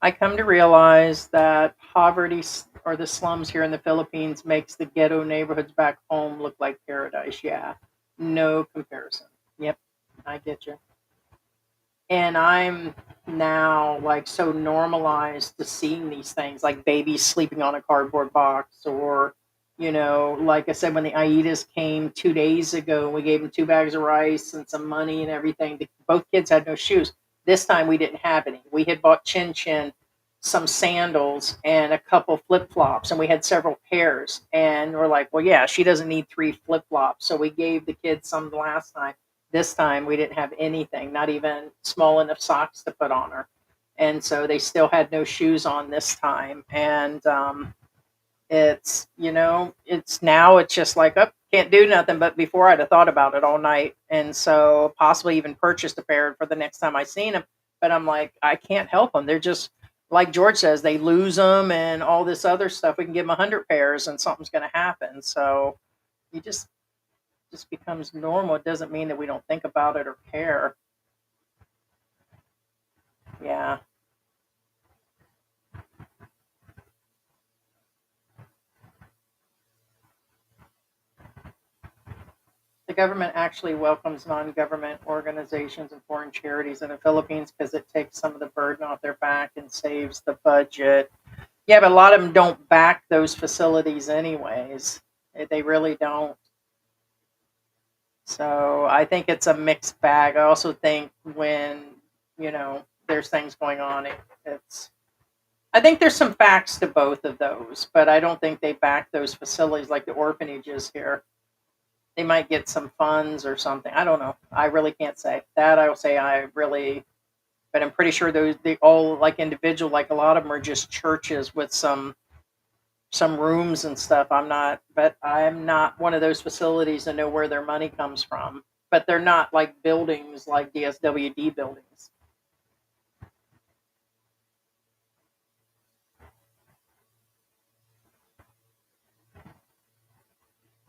I come to realize that poverty or the slums here in the Philippines makes the ghetto neighborhoods back home look like paradise. Yeah, no comparison. Yep, I get you. And I'm now like so normalized to seeing these things like babies sleeping on a cardboard box, or like I said, when the Aidas came 2 days ago, we gave them 2 bags of rice and some money and everything. Both kids had no shoes. This time we didn't have any. We had bought Chin Chin some sandals and a couple flip flops, and we had several pairs. And we're like, well, yeah, she doesn't need 3 flip flops. So we gave the kids some the last time. This time we didn't have anything, not even small enough socks to put on her. And so they still had no shoes on this time. And it's now it's just like, oh, can't do nothing. But before I'd have thought about it all night. And so possibly even purchased a pair for the next time I seen them. But I'm like, I can't help them. They're just, like George says, they lose them and all this other stuff. We can give them 100 pairs and something's going to happen. So you just becomes normal. It doesn't mean that we don't think about it or care. Yeah. The government actually welcomes non-government organizations and foreign charities in the Philippines because it takes some of the burden off their back and saves the budget. Yeah, but a lot of them don't back those facilities anyways. They really don't. So I think it's a mixed bag. I also think when, there's things going on, it's I think there's some facts to both of those, but I don't think they back those facilities like the orphanages here. They might get some funds or something. I don't know. I really can't say that. I will say I really, but I'm pretty sure those they all like individual. Like a lot of them are just churches with some rooms and stuff. But I'm not one of those facilities to know where their money comes from. But they're not like buildings like DSWD buildings.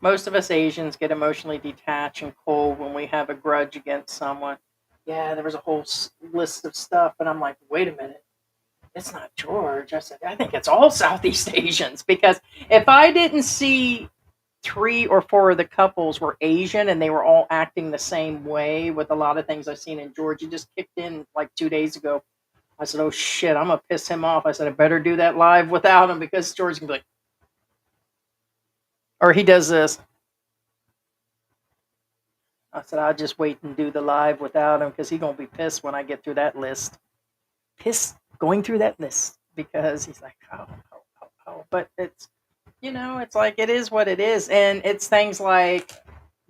Most of us Asians get emotionally detached and cold when we have a grudge against someone. Yeah, there was a whole list of stuff, and I'm like, wait a minute, it's not George. I said, I think it's all Southeast Asians because if I didn't see 3 or 4 of the couples were Asian and they were all acting the same way with a lot of things I've seen in Georgia, just kicked in like 2 days ago. I said, oh shit, I'm gonna piss him off. I said, I better do that live without him because George can be like, or he does this. I said, I'll just wait and do the live without him because he's gonna be pissed when I get through that list. Pissed going through that list because he's like, oh. But it's like it is what it is, and it's things like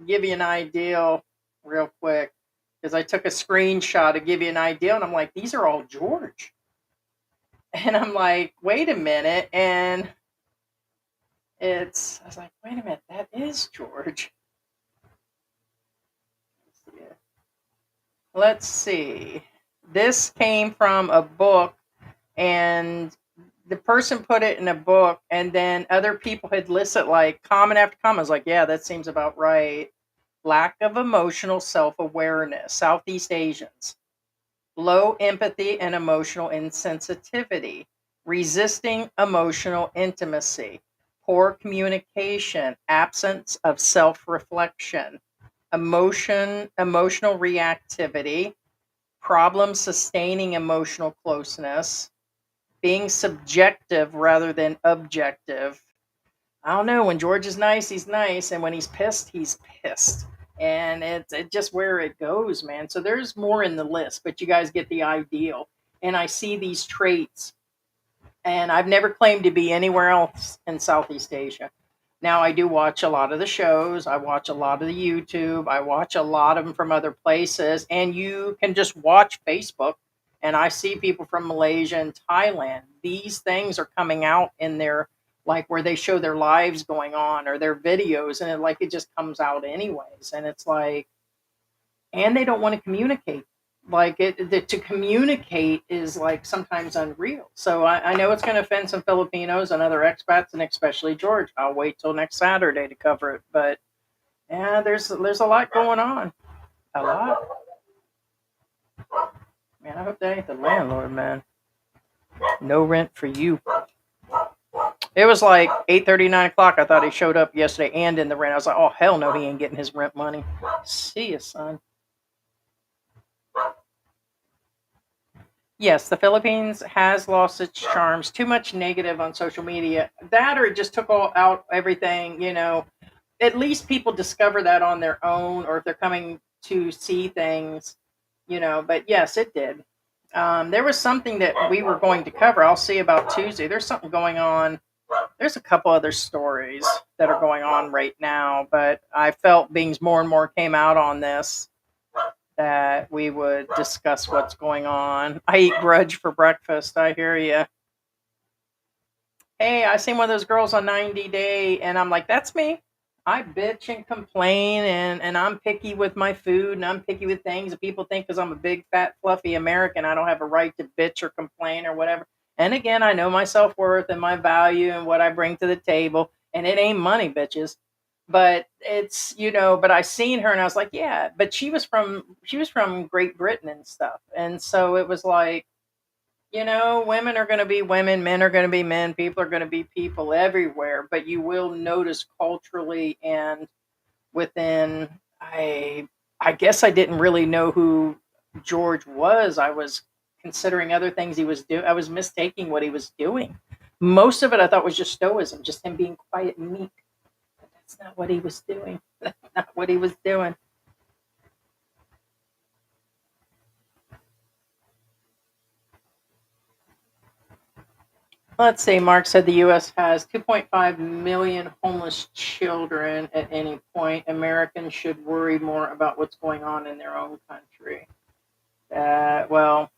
give you an idea real quick because I took a screenshot to give you an idea, and I'm like, these are all George, and I'm like, wait a minute, and I was like, wait a minute, that is George. Let's see. This came from a book, and the person put it in a book, and then other people had listed like comment after comment. I was like, yeah, that seems about right. Lack of emotional self-awareness, Southeast Asians, low empathy and emotional insensitivity, resisting emotional intimacy, poor communication, absence of self-reflection, emotional reactivity, problem sustaining emotional closeness, being subjective rather than objective. I don't know. When George is nice, he's nice, and when he's pissed. And it's just where it goes, man. So there's more in the list, but you guys get the ideal. And I see these traits, and I've never claimed to be anywhere else in Southeast Asia. Now, I do watch a lot of the shows. I watch a lot of the YouTube. I watch a lot of them from other places. And you can just watch Facebook. And I see people from Malaysia and Thailand. These things are coming out in their, like, where they show their lives going on or their videos. And it just comes out anyways. And it's like, and they don't want to communicate. Like to communicate is like sometimes unreal. So I know it's going to offend some Filipinos and other expats, and especially George. I'll wait till next Saturday to cover it. But yeah, there's a lot going on. A lot. Man, I hope that ain't the landlord, man. No rent for you. It was like 8:30, 9 o'clock. I thought he showed up yesterday and in the rent. I was like, oh hell no, he ain't getting his rent money. See ya, son. Yes, the Philippines has lost its charms. Too much negative on social media. That or it just took all out everything, At least people discover that on their own, or if they're coming to see things, But yes, it did. There was something that we were going to cover. I'll see about Tuesday. There's something going on. There's a couple other stories that are going on right now, but I felt beings more and more came out on this that we would discuss what's going on. I eat grudge for breakfast. I hear you. Hey, I seen one of those girls on 90 Day, and I'm like, that's me. I bitch and complain, and I'm picky with my food, and I'm picky with things. And people think because I'm a big, fat, fluffy American, I don't have a right to bitch or complain or whatever. And again, I know my self-worth and my value and what I bring to the table. And it ain't money, bitches. But it's, but I seen her and I was like, yeah, but she was from Great Britain and stuff. And so it was like, women are going to be women, men are going to be men, people are going to be people everywhere. But you will notice culturally and within, I guess I didn't really know who George was. I was considering other things he was doing. I was mistaking what he was doing. Most of it I thought was just stoicism, just him being quiet and meek. But that's not what he was doing. That's not what he was doing. Let's see. Mark said the U.S. has 2.5 million homeless children at any point. Americans should worry more about what's going on in their own country. Well,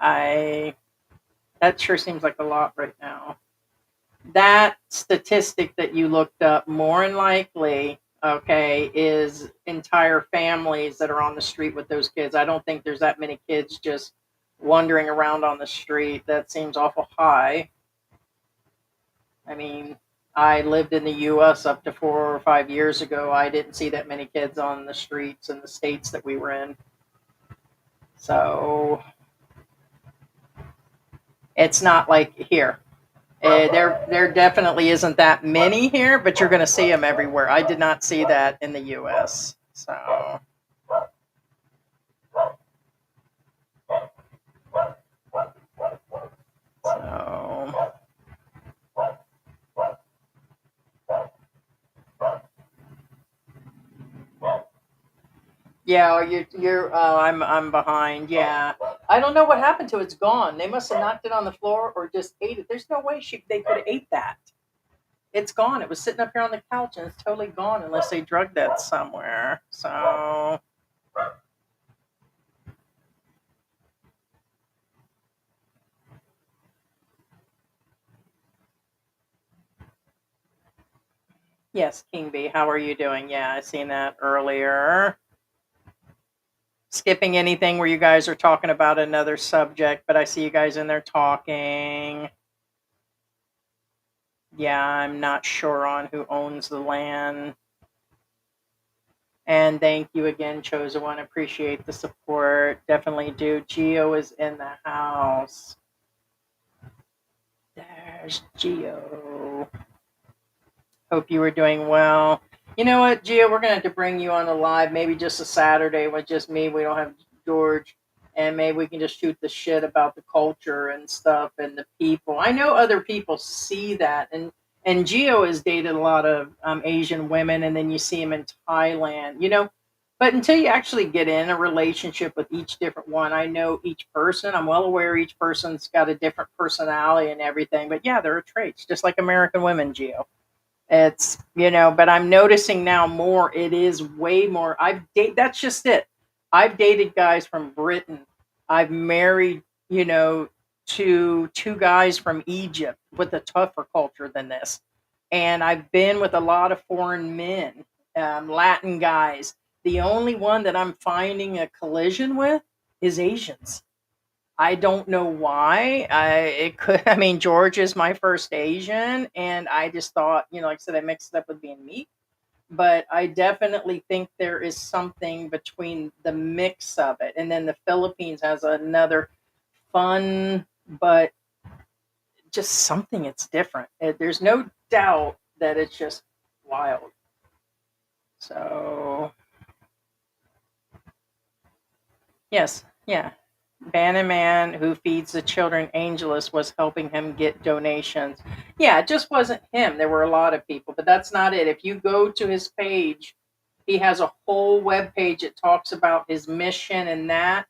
that sure seems like a lot right now. That statistic that you looked up, more than likely, okay, is entire families that are on the street with those kids. I don't think there's that many kids just wandering around on the street. That seems awful high. I mean, I lived in the U.S. up to 4 or 5 years ago. I didn't see that many kids on the streets in the states that we were in. So it's not like here. There definitely isn't that many here, but you're going to see them everywhere. I did not see that in the U.S. So yeah, you're. I'm behind. Yeah, I don't know what happened to it. It's gone. They must have knocked it on the floor or just ate it. There's no way they could have ate that. It's gone. It was sitting up here on the couch and it's totally gone unless they drugged that somewhere. So yes, King B, how are you doing? Yeah, I seen that earlier. Skipping anything where you guys are talking about another subject, but I see you guys in there talking. Yeah, I'm not sure on who owns the land. And thank you again, Chosen One. Appreciate the support. Definitely do. Geo is in the house. There's Geo. Hope you were doing well. You know what, Gio? We're gonna have to bring you on a live, maybe just a Saturday with just me. We don't have George, and maybe we can just shoot the shit about the culture and stuff and the people. I know other people see that, and Gio has dated a lot of Asian women, and then you see him in Thailand. But until you actually get in a relationship with each different one, I know each person. I'm well aware each person's got a different personality and everything. But yeah, there are traits, just like American women, Gio. But I'm noticing now more. It is way more. That's just it. I've dated guys from Britain. I've married, to two guys from Egypt with a tougher culture than this. And I've been with a lot of foreign men, Latin guys. The only one that I'm finding a collision with is Asians. I don't know why. It could. I mean, George is my first Asian, and I just thought, like I said, I mixed it up with being meat. But I definitely think there is something between the mix of it, and then the Philippines has another fun, but just something. It's different. There's no doubt that it's just wild. So yes, yeah. Bannerman, who feeds the children Angelus, was helping him get donations. Yeah, it just wasn't him. There were a lot of people, but that's not it. If you go to his page, he has a whole web page that talks about his mission and that.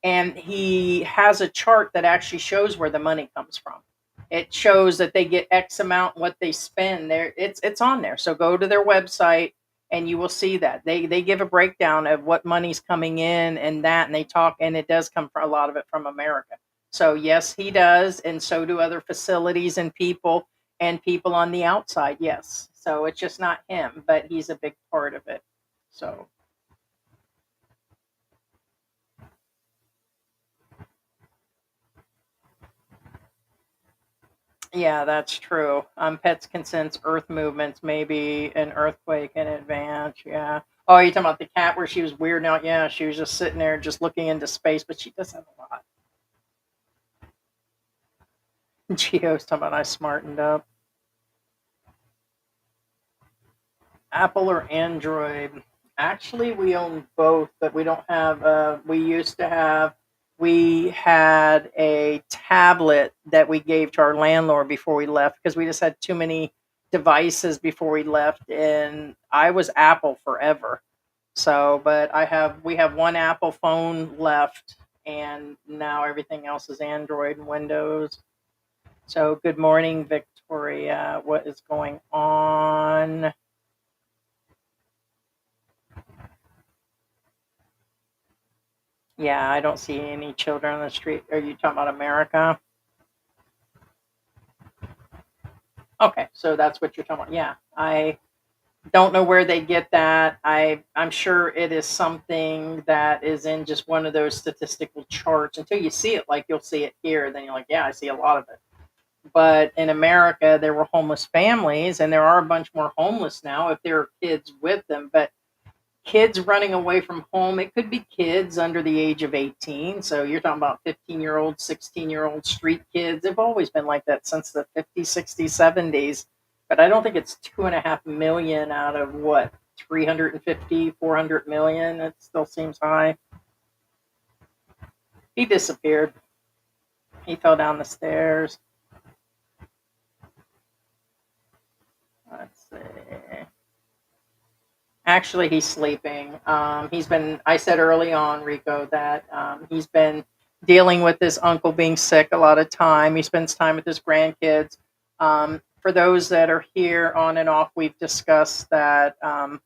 And he has a chart that actually shows where the money comes from. It shows that they get X amount, what they spend. There, it's on there. So go to their website and you will see that they give a breakdown of what money's coming in and that, and they talk, and it does come from a lot of it from America. So yes, he does, and so do other facilities and people on the outside. Yes, so it's just not him, but he's a big part of it. So. Yeah, that's true. Pets can sense earth movements, maybe an earthquake in advance. Yeah. Oh, you talking about the cat where she was weirding out? Yeah, she was just sitting there, just looking into space, but she does have a lot. Geo's talking about I smartened up. Apple or Android? Actually, we own both, but we don't have. We used to have. We had a tablet that we gave to our landlord before we left because we just had too many devices before we left, and I was Apple forever. So, but we have one Apple phone left, and now everything else is Android and Windows. So, good morning, Victoria. What is going on? Yeah, I don't see any children on the street. Are you talking about America? Okay, so that's what you're talking about. Yeah, I don't know where they get that. I'm sure it is something that is in just one of those statistical charts. Until you see it, like you'll see it here, then you're like, yeah, I see a lot of it. But in America, there were homeless families, and there are a bunch more homeless now if there are kids with them. But kids running away from home, it could be kids under the age of 18. So you're talking about 15-year-old, 16-year-old street kids. They've always been like that since the 50s, 60s, 70s. But I don't think it's 2.5 million out of what, 350, 400 million. It still seems high. He disappeared. He fell down the stairs. Let's see. Actually, he's sleeping. I said early on, Rico, that he's been dealing with his uncle being sick a lot of time. He spends time with his grandkids. For those that are here on and off, we've discussed that God,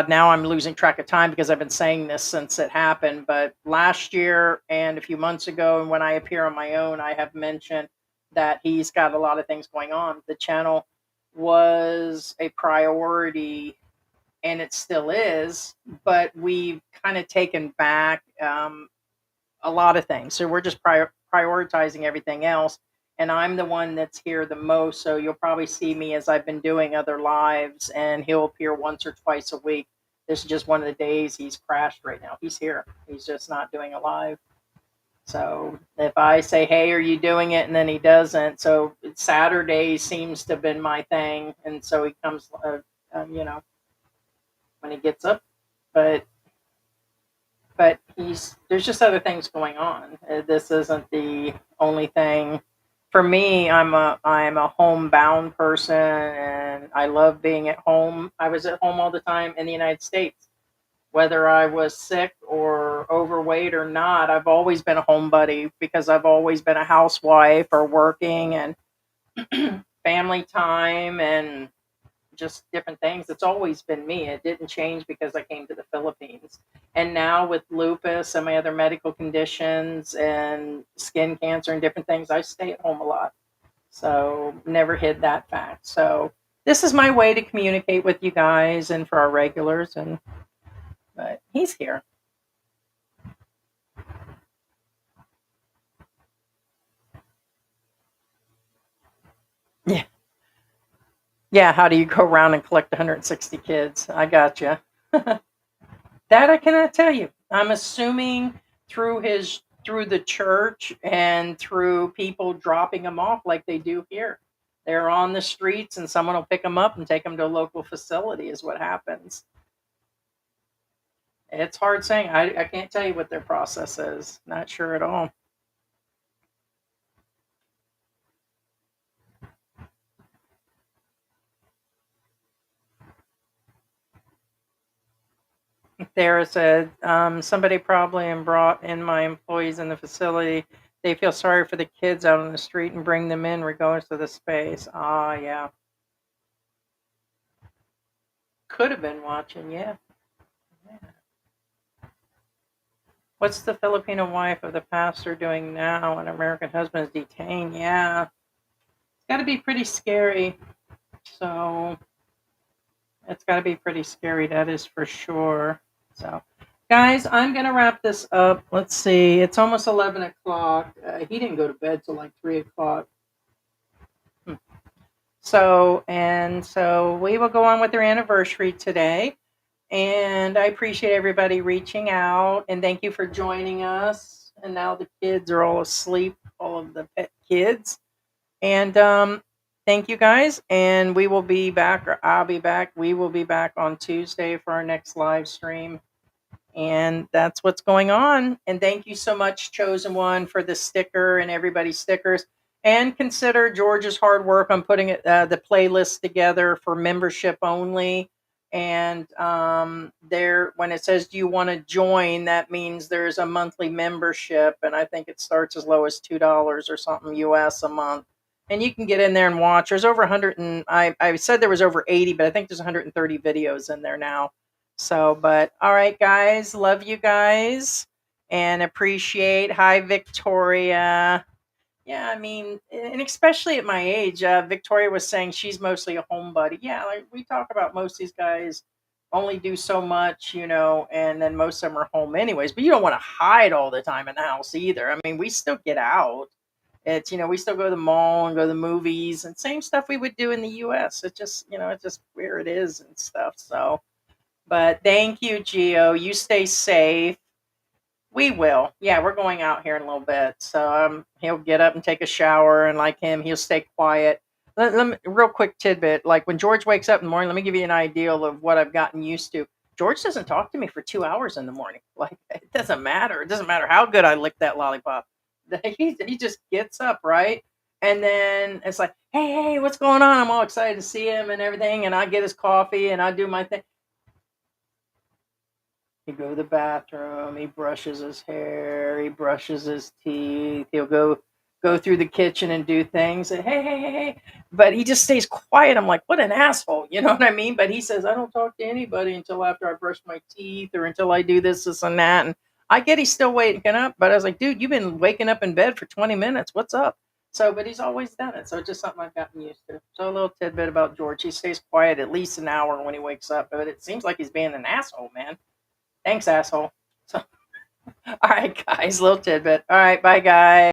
now I'm losing track of time because I've been saying this since it happened. But last year and a few months ago, and when I appear on my own, I have mentioned that he's got a lot of things going on. The channel was a priority, and it still is, but we've kind of taken back a lot of things. So we're just prioritizing everything else. and I'm the one that's here the most. So you'll probably see me as I've been doing other lives, and he'll appear once or twice a week. This is just one of the days he's crashed right now. He's here. He's just not doing a live. So if I say, "Hey, are you doing it?" and then he doesn't, so Saturday seems to have been my thing, and so he comes, when he gets up. But there's just other things going on. This isn't the only thing. For me, I'm a homebound person, and I love being at home. I was at home all the time in the United States, whether I was sick or overweight or not. I've always been a homebody because I've always been a housewife or working, and family time and just different things. It's always been me. It didn't change because I came to the Philippines. And now with lupus and my other medical conditions and skin cancer and different things, I stay at home a lot. So never hid that fact. So this is my way to communicate with you guys and for our regulars. But he's here. Yeah. Yeah, how do you go around and collect 160 kids? I got you. That I cannot tell you. I'm assuming through the church and through people dropping them off like they do here. They're on the streets and someone will pick them up and take them to a local facility is what happens. It's hard saying. I can't tell you what their process is. Not sure at all. There said, somebody probably brought in my employees in the facility. They feel sorry for the kids out on the street and bring them in regardless of the space. Ah, yeah. Could have been watching, yeah. What's the Filipino wife of the pastor doing now when American husband is detained? Yeah. It's got to be pretty scary. So, it's got to be pretty scary, that is for sure. So, guys, I'm going to wrap this up. Let's see. It's almost 11 o'clock. He didn't go to bed till like 3 o'clock. So we will go on with their anniversary today. And I appreciate everybody reaching out. And thank you for joining us. And now the kids are all asleep, all of the pet kids. And thank you guys. And we will be back, or I'll be back. We will be back on Tuesday for our next live stream. And that's what's going on. And thank you so much, Chosen One, for the sticker and everybody's stickers. And consider George's hard work on putting the playlist together for membership only. And there, when it says, "Do you want to join?" that means there's a monthly membership, and I think it starts as low as $2 or something US a month. And you can get in there and watch. There's over 100, and I said there was over 80, but I think there's 130 videos in there now. So, but all right, guys, love you guys and appreciate. Hi, Victoria. Yeah, I mean, and especially at my age, Victoria was saying she's mostly a homebody. Yeah, like we talk about, most of these guys only do so much, and then most of them are home anyways. But you don't want to hide all the time in the house either. I mean, we still get out. It's, we still go to the mall and go to the movies and same stuff we would do in the US. It's just where it is and stuff. So, but thank you, Gio. You stay safe. We will. Yeah, we're going out here in a little bit. So he'll get up and take a shower, and like him, he'll stay quiet. Let me, real quick tidbit. Like when George wakes up in the morning, let me give you an idea of what I've gotten used to. George doesn't talk to me for 2 hours in the morning. Like it doesn't matter. It doesn't matter how good I lick that lollipop. He just gets up, right? And then it's like, hey, what's going on? I'm all excited to see him and everything. And I get his coffee and I do my thing. He go to the bathroom. He brushes his hair. He brushes his teeth. He'll go through the kitchen and do things. And hey. But he just stays quiet. I'm like, what an asshole. You know what I mean? But he says, I don't talk to anybody until after I brush my teeth or until I do this, and that. And I get he's still waking up. But I was like, dude, you've been waking up in bed for 20 minutes. What's up? So, but he's always done it. So it's just something I've gotten used to. So a little tidbit about George. He stays quiet at least an hour when he wakes up. But it seems like he's being an asshole, man. Thanks, asshole. So, all right, guys, little tidbit. All right, bye, guys.